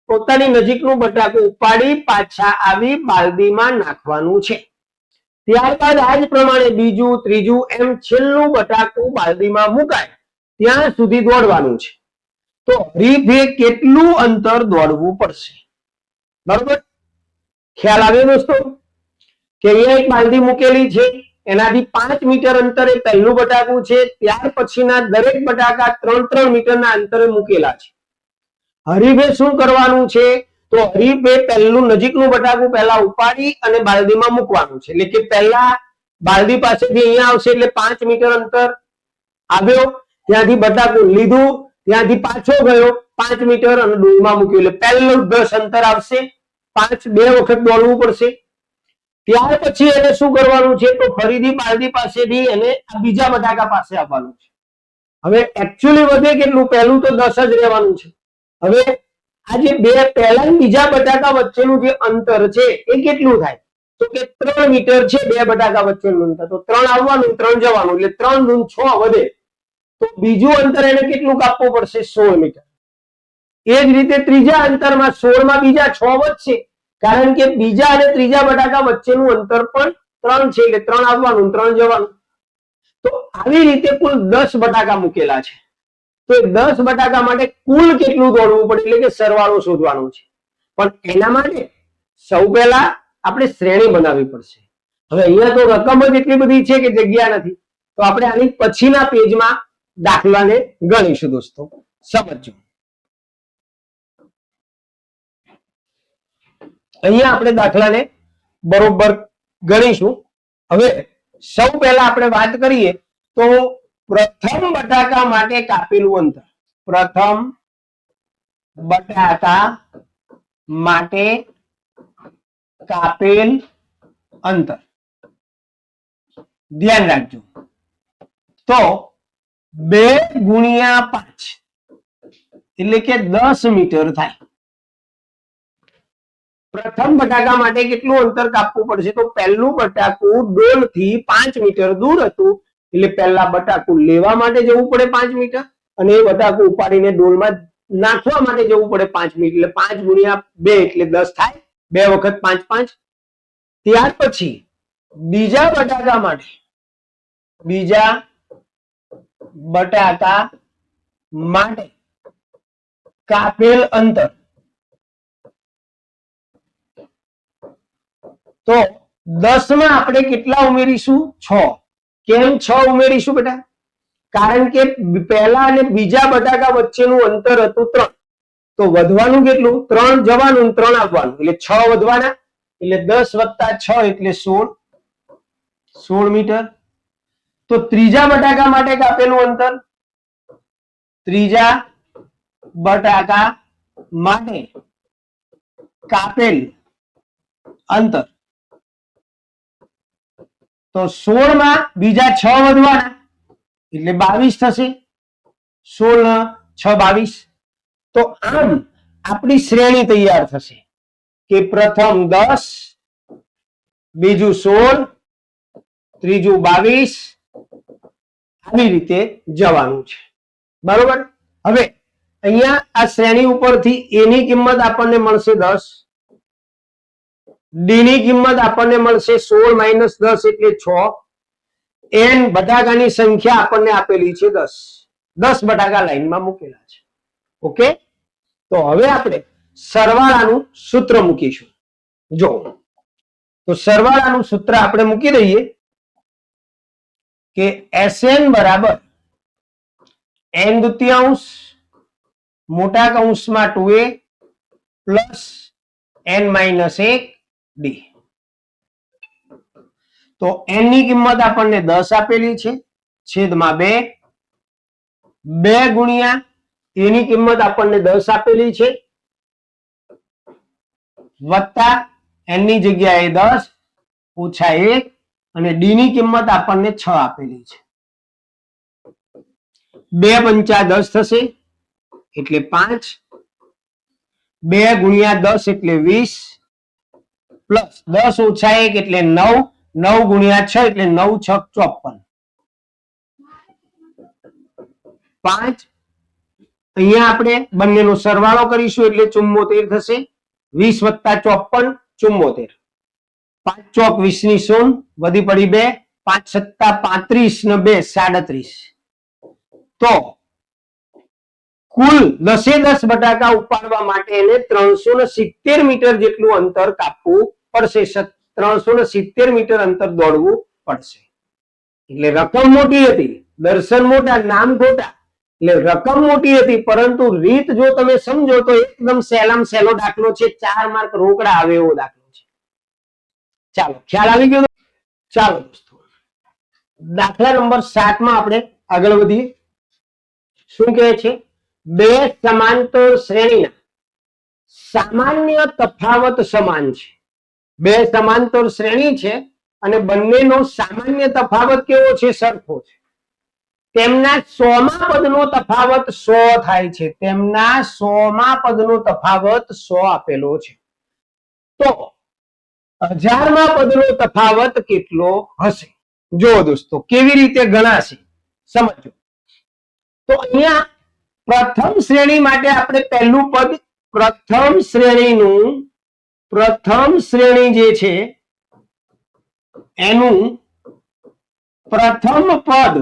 પોતાની નજીકનું બટાકું ઉપાડી પાછા આવી બાલદીમાં નાખવાનું છે. ત્યારબાદ આ જ પ્રમાણે બીજું, ત્રીજું, એમ છેલ્લું બટાકું બાલદીમાં મુકાય ત્યાં સુધી દોડવાનું છે. તો હરીફે કેટલું અંતર દોડવું પડશે? બરોબર, ખ્યાલ આવ્યો દોસ્તો? કે અહીંયા એક બાલદી મૂકેલી છે, એનાથી 5 મીટર અંતરે પહેલું બટાકું છે, ત્યાર પછીના દરેક બટાકા 3 મીટરના અંતરે મૂકેલા છે. હરીફે શું કરવાનું છે? તો હરીફે પહેલું નજીકનું બટાકું પહેલા ઉપાડી અને બાલદીમાં મૂકવાનું છે, એટલે કે પહેલા બાલદી પાસેથી અહીંયા આવશે, એટલે 5 મીટર અંતર આવ્યો, ત્યાંથી બટાકું લીધું, ત્યાંથી પાછો ગયો 5 મીટર અને ડોલમાં મૂક્યું, એટલે પહેલું 10 અંતર આવશે, 5 બે વખત દોડવું પડશે. ત્યાર પછી એને શું કરવાનું છે? તો ફરીથી બાલદી પાસેથી એને બીજા બટાકા પાસે આવવાનું છે. હવે એકચ્યુઅલી વધે કેટલું? પહેલું તો 10 જ રહેવાનું છે. હવે આ જે બે પહેલા બીજા બટાકા વચ્ચેનું જે અંતર છે એ કેટલું થાય? તો કે 3 મીટર છે બે બટાકા વચ્ચેનું અંતર. તો 3 આવવાનું, 3 જવાનું, એટલે 3 દૂ 6 વધે. તો બીજું અંતર એને કેટલું કાપવું પડશે? 16 મીટર. એ જ રીતે ત્રીજા અંતરમાં 16 માં બીજા 6 વધશે, કારણ કે બીજા અને ત્રીજા બટાકા વચ્ચેનું અંતર પણ 3 છે, એટલે 3 આવવાનું, 3 જવાનું. તો આવી રીતે કુલ 10 બટાકા મૂકેલા છે. તો 10 બટાકા માટે કુલ કેટલું દોડવું પડે, એટલે કે સરવાળો શોધવાનો છે. પણ એના માટે સૌ પહેલા આપણે શ્રેણી બનાવવી પડશે. હવે અહીંયા તો રકમ જ એટલી બધી છે કે જગ્યા નથી, તો આપણે આની પછીના પેજમાં દાખલાને ગણીશું. દોસ્તો સમજો, અહીંયા આપણે દાખલાને બરોબર ગણીશું. હવે સૌ પહેલા આપણે વાત કરીએ તો પ્રથમ બટાકા માટે કાપેલું અંતર, પ્રથમ બટાકા માટે કાપેલ અંતર ધ્યાન રાખજો. તો 2 ગુણ્યા 5 એટલે કે 10 મીટર થાય. પ્રથમ બટાકા માટે કેટલું અંતર કાપવું પડશે? તો પહેલું બટાકું ડોલ થી 5 મીટર દૂર હતું, એટલે પહેલા બટાકું લેવા માટે જવું પડે 5 મીટર, અને એ બટાકું ઉપાડીને ડોલમાં નાખવા માટે જવું પડે 5 મીટર, એટલે 5 ગુણ્યા 2 એટલે 10 થાય, 2 વખત 5 5. ત્યાર પછી બીજા બટાકા માટે, બીજા બટાકા માટે કાપેલ અંતર, તો 10 માં આપણે કેટલા ઉમેરીશું? 6. કેમ 6 ઉમેરીશું બેટા? કારણ કે પહેલા અને બીજા બટાકા વચ્ચેનું અંતર હતું 3. તો વધવાનું કેટલું? 3 જવાનું 3 આવવાનું, એટલે 6 વધવાના, એટલે 10 વત્તા 6 એટલે 16 મીટર. તો ત્રીજા બટાકા માટે કાપેલું અંતર, ત્રીજા બટાકા માટે કાપેલ અંતર, તો 16 માં બીજા 6 વધવાના એટલે 22 થશે. 16 6 22. તો આમ આપણી શ્રેણી તૈયાર થશે કે પ્રથમ 10, બીજું 16, ત્રીજું 22, આવી રીતે જવાનું છે. બરોબર. હવે અહીંયા આ શ્રેણી ઉપરથી a ની કિંમત આપણને મળશે 10, d ની કિંમત આપણને મળશે 16 - 10 એટલે 6, n બટાકાની સંખ્યા આપણને આપેલી છે 10. 10 બટાકા લાઈનમાં મૂકેલા છે. ઓકે. તો હવે આપણે સરવાળાનું સૂત્ર મૂકીશું. જો તો સરવાળાનું સૂત્ર આપણે મૂકી દઈએ કે Sn બરાબર n દુત્યાંશ મોટા કૌંસમાં 2a પ્લસ n - 1 d. તો n ની કિંમત આપણને 10 આપેલી છે, છેદમાં 2. 2 ગુણ્યા a ની કિંમત આપણને 10 આપેલી છે, વત્તા n ની જગ્યાએ 10 ઓછા 1, અને d ની કિંમત આપણને 6 આપેલી છે. 2 પંચા 10 થશે એટલે 5. 2 ગુણ્યા 10 એટલે 20, પ્લસ 10 ઓછા 1 એટલે 9. 9 ગુણ્યા 6 એટલે 9 6 54. 5. અહીંયા આપણે બંનેનો સરવાળો કરીશું એટલે 74 થશે. 20 વત્તા 54 74. 5 ચોક 20 ની 0 વધી પડી 2. 5 સત્તા 35 ને 2 37. તો કુલ 10 બટાકા ઉપાડવા માટે એને 370 મીટર જેટલું અંતર કાપવું પડશે. 370 મીટર અંતર દોડવું પડશે. એટલે રકમ મોટી હતી, દર્શન મોટા, નામ ખોટા. એટલે રકમ મોટી હતી, પરંતુ રીત જો તમે સમજો તો એકદમ સહેલામાં સહેલો દાખલો છે. 4 માર્ક રોકડા આવે એવો દાખલો છે. ચાલો, ખ્યાલ આવી ગયો? ચાલો દોસ્તો, દાખલા નંબર 7 માં આપણે આગળ વધીએ. શું કહે છે? બે સમાંતર શ્રેણીના સામાન્ય તફાવત સમાન છે. બે સમાંતર શ્રેણી છે અને બંનેનો સામાન્ય તફાવત કેવો છે? સરખો છે. તેમના 100મા પદનો તફાવત 100 થાય છે. તેમના 100મા પદનો તફાવત 100 આપેલો છે. તો 1000મા પદનો તફાવત કેટલો હશે? જો દોસ્તો કેવી રીતે ગણાશે સમજો. તો અહીંયા પ્રથમ શ્રેણી માટે આપણે પહેલું પદ, પ્રથમ શ્રેણી જે છે એનું પ્રથમ પદ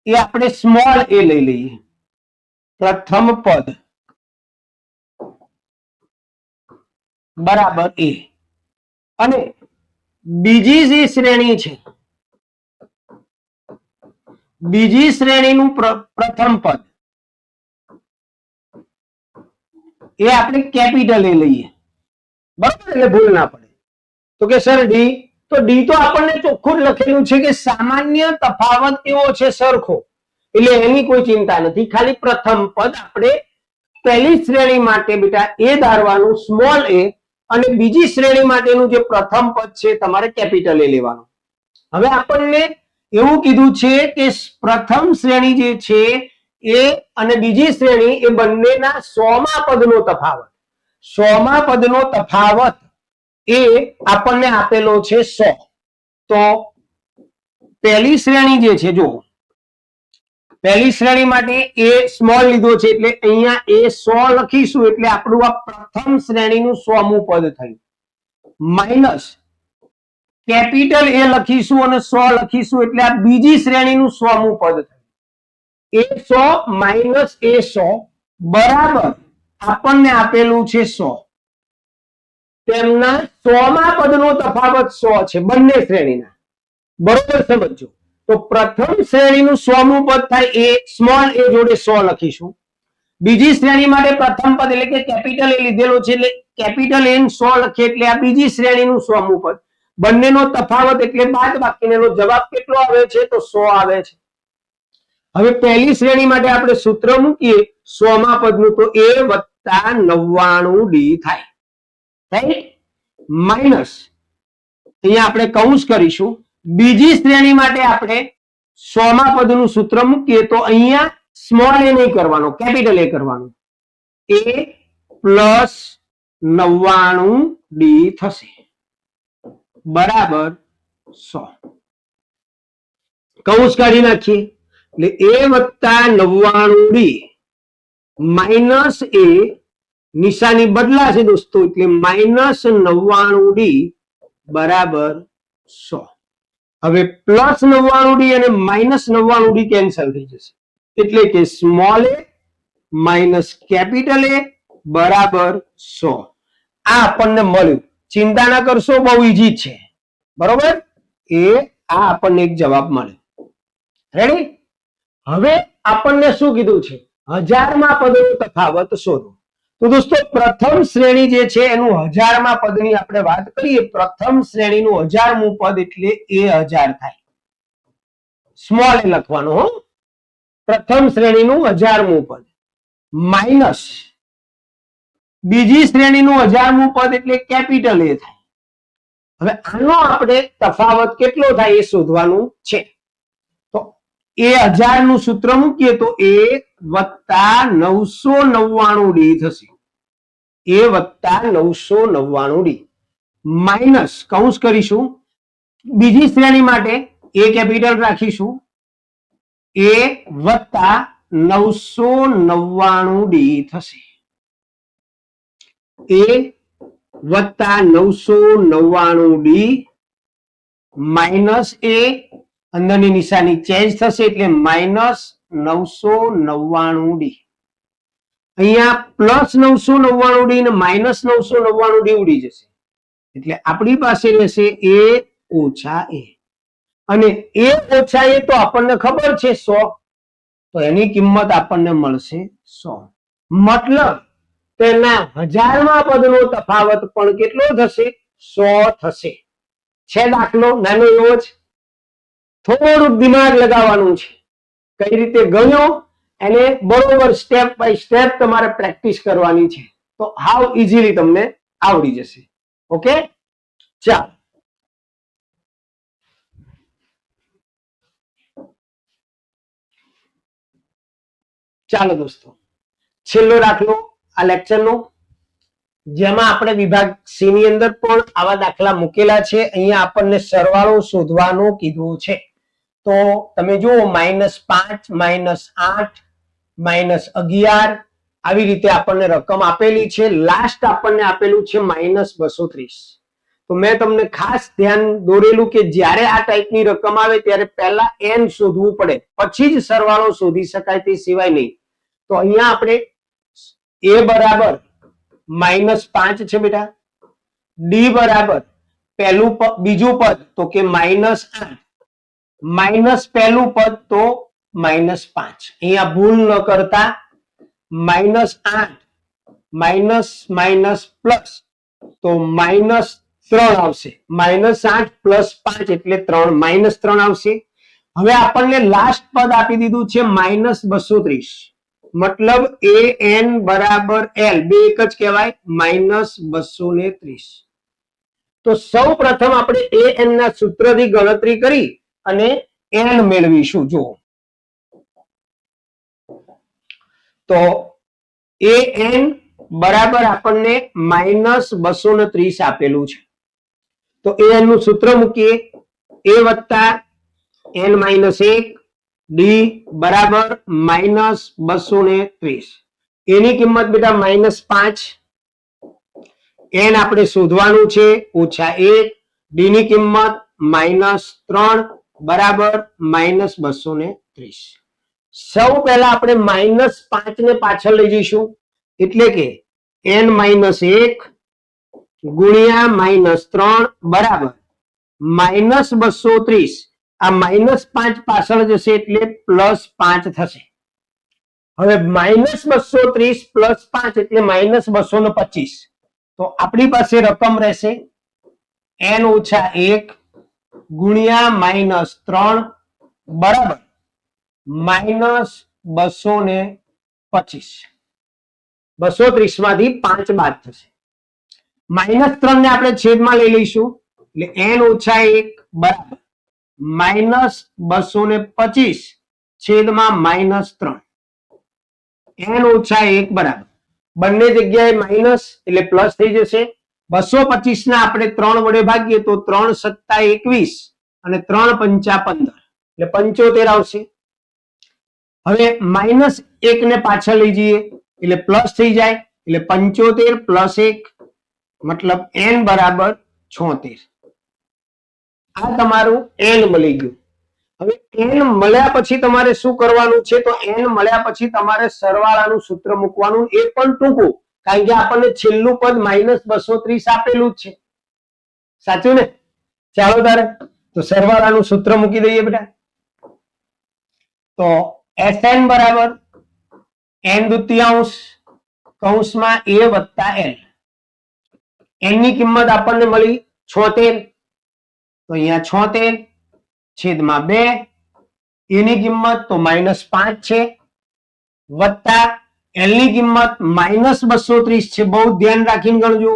એ આપણે સ્મોલ a લઈ લઈએ. પ્રથમ પદ બરાબર a. અને બીજી જે શ્રેણી છે, બીજી શ્રેણીનું પ્રથમ પદ એ આપણે કેપિટલ એ લઈએ. બરાબર, એટલે ભૂલ ના પડે. તો કે સર ડી, તો ડી તો આપણને ચોખ્ખું જ લખેલું છે કે સામાન્ય તફાવત કેવો છે? સરખો. એટલે એની કોઈ ચિંતા નથી. ખાલી પ્રથમ પદ આપણે પહેલી શ્રેણી માટે બેટા એ ધારવાનું સ્મોલ a, અને બીજી શ્રેણી માટેનું જે પ્રથમ પદ છે તમારે કેપિટલ એ લેવાનું. હવે આપણને એવું કીધું છે કે પ્રથમ શ્રેણી જે છે એ અને બીજી શ્રેણી એ બંનેના 100મા પદનો તફાવત, 100મા પદનો તફાવત એ આપણને આપેલો છે 100. તો પહેલી શ્રેણી જે છે, જો પહેલી શ્રેણી માટે એ સ્મોલ લીધો છે એટલે અહીંયા એ 100 લખીશું એટલે આપણું આ પ્રથમ શ્રેણીનું 100મું પદ થયું. માઇનસ કેપિટલ એ લખીશું અને 100 લખીશું એટલે આ બીજી શ્રેણીનું 100મું પદ થયું. એ 100 માઇનસ એ 100 બરાબર આપણને આપેલું છે 100. તેમના 100મા પદનો તફાવત 100 છે બંને શ્રેણીના. બરોબર સમજો. તો પ્રથમ શ્રેણીનું 100મું પદ થાય એ સ્મોલ a જોડે 100 લખીશું. બીજી શ્રેણી માટે પ્રથમ પદ એટલે કે કેપિટલ એ લીધેલો છે એટલે કેપિટલ એ 100 લખીએ એટલે આ બીજી શ્રેણીનું 100મું પદ. બંનેનો તફાવત એટલે બાદબાકીનો જવાબ કેટલો આવે છે તો 100 આવે છે. હવે પહેલી શ્રેણી માટે આપણે સૂત્ર મૂકીએ 100મા પદનું તો a વત્તા 99d થાય. રાઈટ? માઇનસ અહીંયા આપણે કૌંસ કરીશું. બીજી શ્રેણી માટે આપણે 100મા પદનું સૂત્ર મૂકીએ તો અહીંયા સ્મોલ એ નહીં કરવાનો, કેપિટલ એ કરવાનું. a પ્લસ 99d થશે બરાબર 100. કૌંસ કાઢી નાખીએ એટલે a વત્તા 99d માઇનસ a નિશાની બદલાશે દોસ્તો એટલે માઇનસ 99d બરાબર 100. હવે પ્લસ 99d અને માઇનસ 99d કેન્સલ થઈ જશે એટલે કે સ્મોલ એ માઇનસ કેપિટલ એ બરાબર 100. આ આપણને મળ્યું. ચિંતા ના કરશો, બહુ ઈઝી છે. બરોબર? આ આપણને એક જવાબ મળ્યો. રેડી? હવે આપણને શું કીધું છે? 1000મા પદનો તફાવત શોધો. તો દોસ્તો પ્રથમ શ્રેણી જે છે એનું 1000મા પદની આપણે વાત કરીએ. પ્રથમ શ્રેણીનું 1000મું પદ એટલે એ 1000 થાય. સ્મોલ એ લખવાનું હો. પ્રથમ શ્રેણીનું 1000મું પદ માઇનસ બીજી શ્રેણીનું 1000મું પદ એટલે કેપિટલ એ થાય. હવે આનો આપણે તફાવત કેટલો થાય એ શોધવાનું છે. તો એ 1000 નું સૂત્ર મૂકીએ તો a વત્તા 999d થશે. a વત્તા 999d માઇનસ કૌંસ કરીશું. બીજી શ્રેણી માટે a કેપિટલ રાખીશું. a વત્તા 999d થશે. a વત્તા 999d માઇનસ a અંદરની નિશાની ચેન્જ થશે એટલે માઇનસ 999d. અહીંયા પ્લસ 999d ને માઇનસ 999d ઉડી જશે એટલે આપણી પાસે રહેશે a ઓછા a. અને a ઓછા a તો આપણને ખબર છે 100, તો એની કિંમત આપણને મળશે 100. મતલબ તેના 1000મા પદનો તફાવત પણ કેટલો થશે? 100 થશે. છે દાખલો નાનો એવો જ. થોડુંક દિમાગ લગાવવાનું છે. કઈ રીતે ગણ્યો એને બરોબર સ્ટેપ બાય સ્ટેપ તમારે પ્રેક્ટિસ કરવાની છે. તો હાવ ઇઝીલી તમને આવડી જશે. ઓકે, ચાલો ચાલો દોસ્તો, છેલ્લો દાખલો આ લેક્ચરનો, જેમાં આપણે વિભાગ સી ની અંદર પણ આવા દાખલા મૂકેલા છે. અહીંયા આપણને સરવાળો શોધવાનો કીધું છે. તો તમે જુઓ -5 -8 -11 આવી રીતે આપણને રકમ આપેલી છે. લાસ્ટ આપણને આપેલું છે -230. તો મેં તમને ખાસ ધ્યાન દોરેલું કે જ્યારે આ ટાઈપની રકમ આવે ત્યારે પહેલા n શોધવું પડે, પછી જ સરવાળો શોધી શકાય, તે સિવાય નહીં. તો અહીંયા આપણે a બરાબર -5 છે બેટા, d બરાબર પહેલું બીજું પદ તો કે -8 માઇનસ પહેલું પદ તો -5. અહીંયા ભૂલ ન કરતા -8 માઇનસ માઇનસ પ્લસ તો -3 આવશે. -8 પ્લસ 5 એટલે 3 -3 આવશે. હવે આપણને લાસ્ટ પદ આપી દીધું છે -230. મતલબ an બરાબર l બે એક જ કહેવાય, -230. તો સૌ પ્રથમ આપણે an ના સૂત્રથી ગણતરી કરી અને n મેળવીશું. જુઓ તો an બરાબર આપણને -230 આપેલું છે. તો an નું સૂત્ર મૂકીએ a વત્તા n માઇનસ 1 d બરાબર -230. એની કિંમત બેટા -5, n આપણે શોધવાનું છે -1, d ની કિંમત -3 બરાબર -230. સૌ પહેલા આપણે -5 ને પાછળ લઈ જઈશું એટલે કે n -1 ગુણ્યા -3 બરાબર -230. આ -5 પાછળ જશે એટલે +5 થશે. હવે -230 +5 એટલે -225. તો આપણી પાસે રકમ રહેશે n-1 ગુણ્યા -3 બરાબર -225. 230 માંથી 5 બાદ થશે. -3 ને આપણે છેદમાં લઈ લઈશું એટલે n-1 બરાબર -225 છેદમાં -3. n-1 બરાબર બંને જગ્યાએ માઇનસ એટલે પ્લસ થઈ જશે. 225 ને આપણે 3 વડે ભાગીએ તો 3 × 7 = 21 અને 3 × 5 = 15 એટલે 75 આવશે. હવે -1 ને પાછળ લઈ જઈએ એટલે પ્લસ થઈ જાય એટલે 75 + 1 મતલબ n બરાબર 76. આ તમારું n મળી ગયું. હવે n મળ્યા પછી તમારે શું કરવાનું છે? તો n મળ્યા પછી તમારે સરવાળાનું સૂત્ર મૂકવાનું, એ પણ ટૂંકું, કારણ કે આપણને છેલ્લું પદ -230 આપેલું જ છે. સાચું ને? ચાલો તારે તો સરવાળાનું સૂત્ર મૂકી દઈએ બેટા. તો Sn બરાબર n² કૌંસમાં a + l. n ની કિંમત આપણને મળી 76, તો અહીંયા 76 છેદમાં 2. એની કિંમત તો -5 છે વત્તા l ની કિંમત -230 છે. બહુ ધ્યાન રાખીને ગણજો.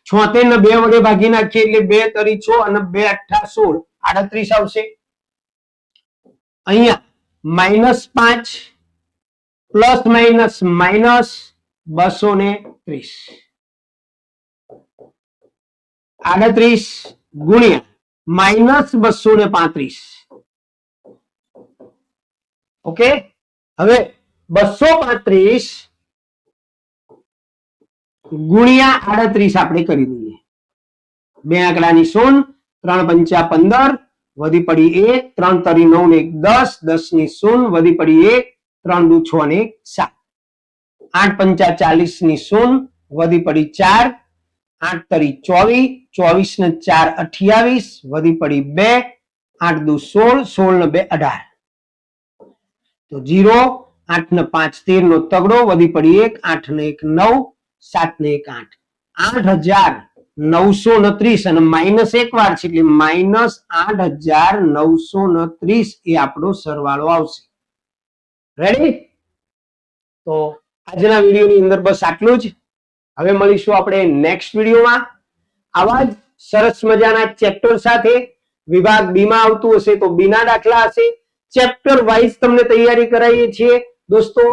76 ને 2 વડે ભાગી નાખીએ એટલે 2 × 6 અને 2 × 8 = 16 38 આવશે. અહીંયા -5 ±-230 38 ગુણ્યા -235. ઓકે, હવે 235 ગુણ્યા 38 આપણે કરી દઈએ. 2 આંકડાની 0, 3 × 5 = 15 વધી પડી 1, 3 × 9 ને 10, 10 ની 0 વધી પડી 1, 3 × 2 = 6 ને 7, 8 × 5 = 40 ની 0 વધી પડી 4, 8 × 3 = 24, 24 ને 4 = 28 વધી પડી 2, 8 × 2 = 16, 16 ને 2 = 18. તો 0, 8 ને 5 = 13 નો તગડો વધી પડી 1, 8 ને 1 = 9, 7 ને 1 = 8, 8929 અને -1 વાર છે એટલે -8930 એ આપણો સરવાળો આવશે. રેડી? તો આજના વિડીયોની અંદર બસ આટલું જ. હવે મળીશું આપણે નેક્સ્ટ વિડીયોમાં આવા જ સરસ મજાના ચેપ્ટર સાથે. વિભાગ બી માં આવતું હશે તો બી ના દાખલા હશે. ચેપ્ટર વાઇઝ તમને તૈયારી કરાવીએ છીએ દોસ્તો,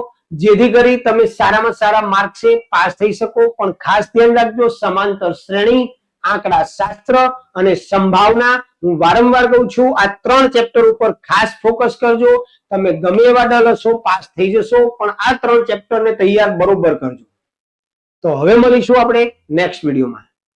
જેથી કરી તમે સારામાં સારા માર્ક્સે પાસ થઈ શકો. પણ ખાસ ધ્યાન રાખજો, સમાંતર શ્રેણી, આંકડા શાસ્ત્ર અને સંભાવના, હું વારંવાર કહું છું, આ 3 ચેપ્ટર ઉપર ખાસ ફોકસ કરજો. તમે ગમે એવા ડલ હશો, પાસ થઈ જશો, પણ આ 3 ચેપ્ટરને તૈયાર બરોબર કરજો. તો હવે મળીશું આપણે નેક્સ્ટ વિડીયોમાં.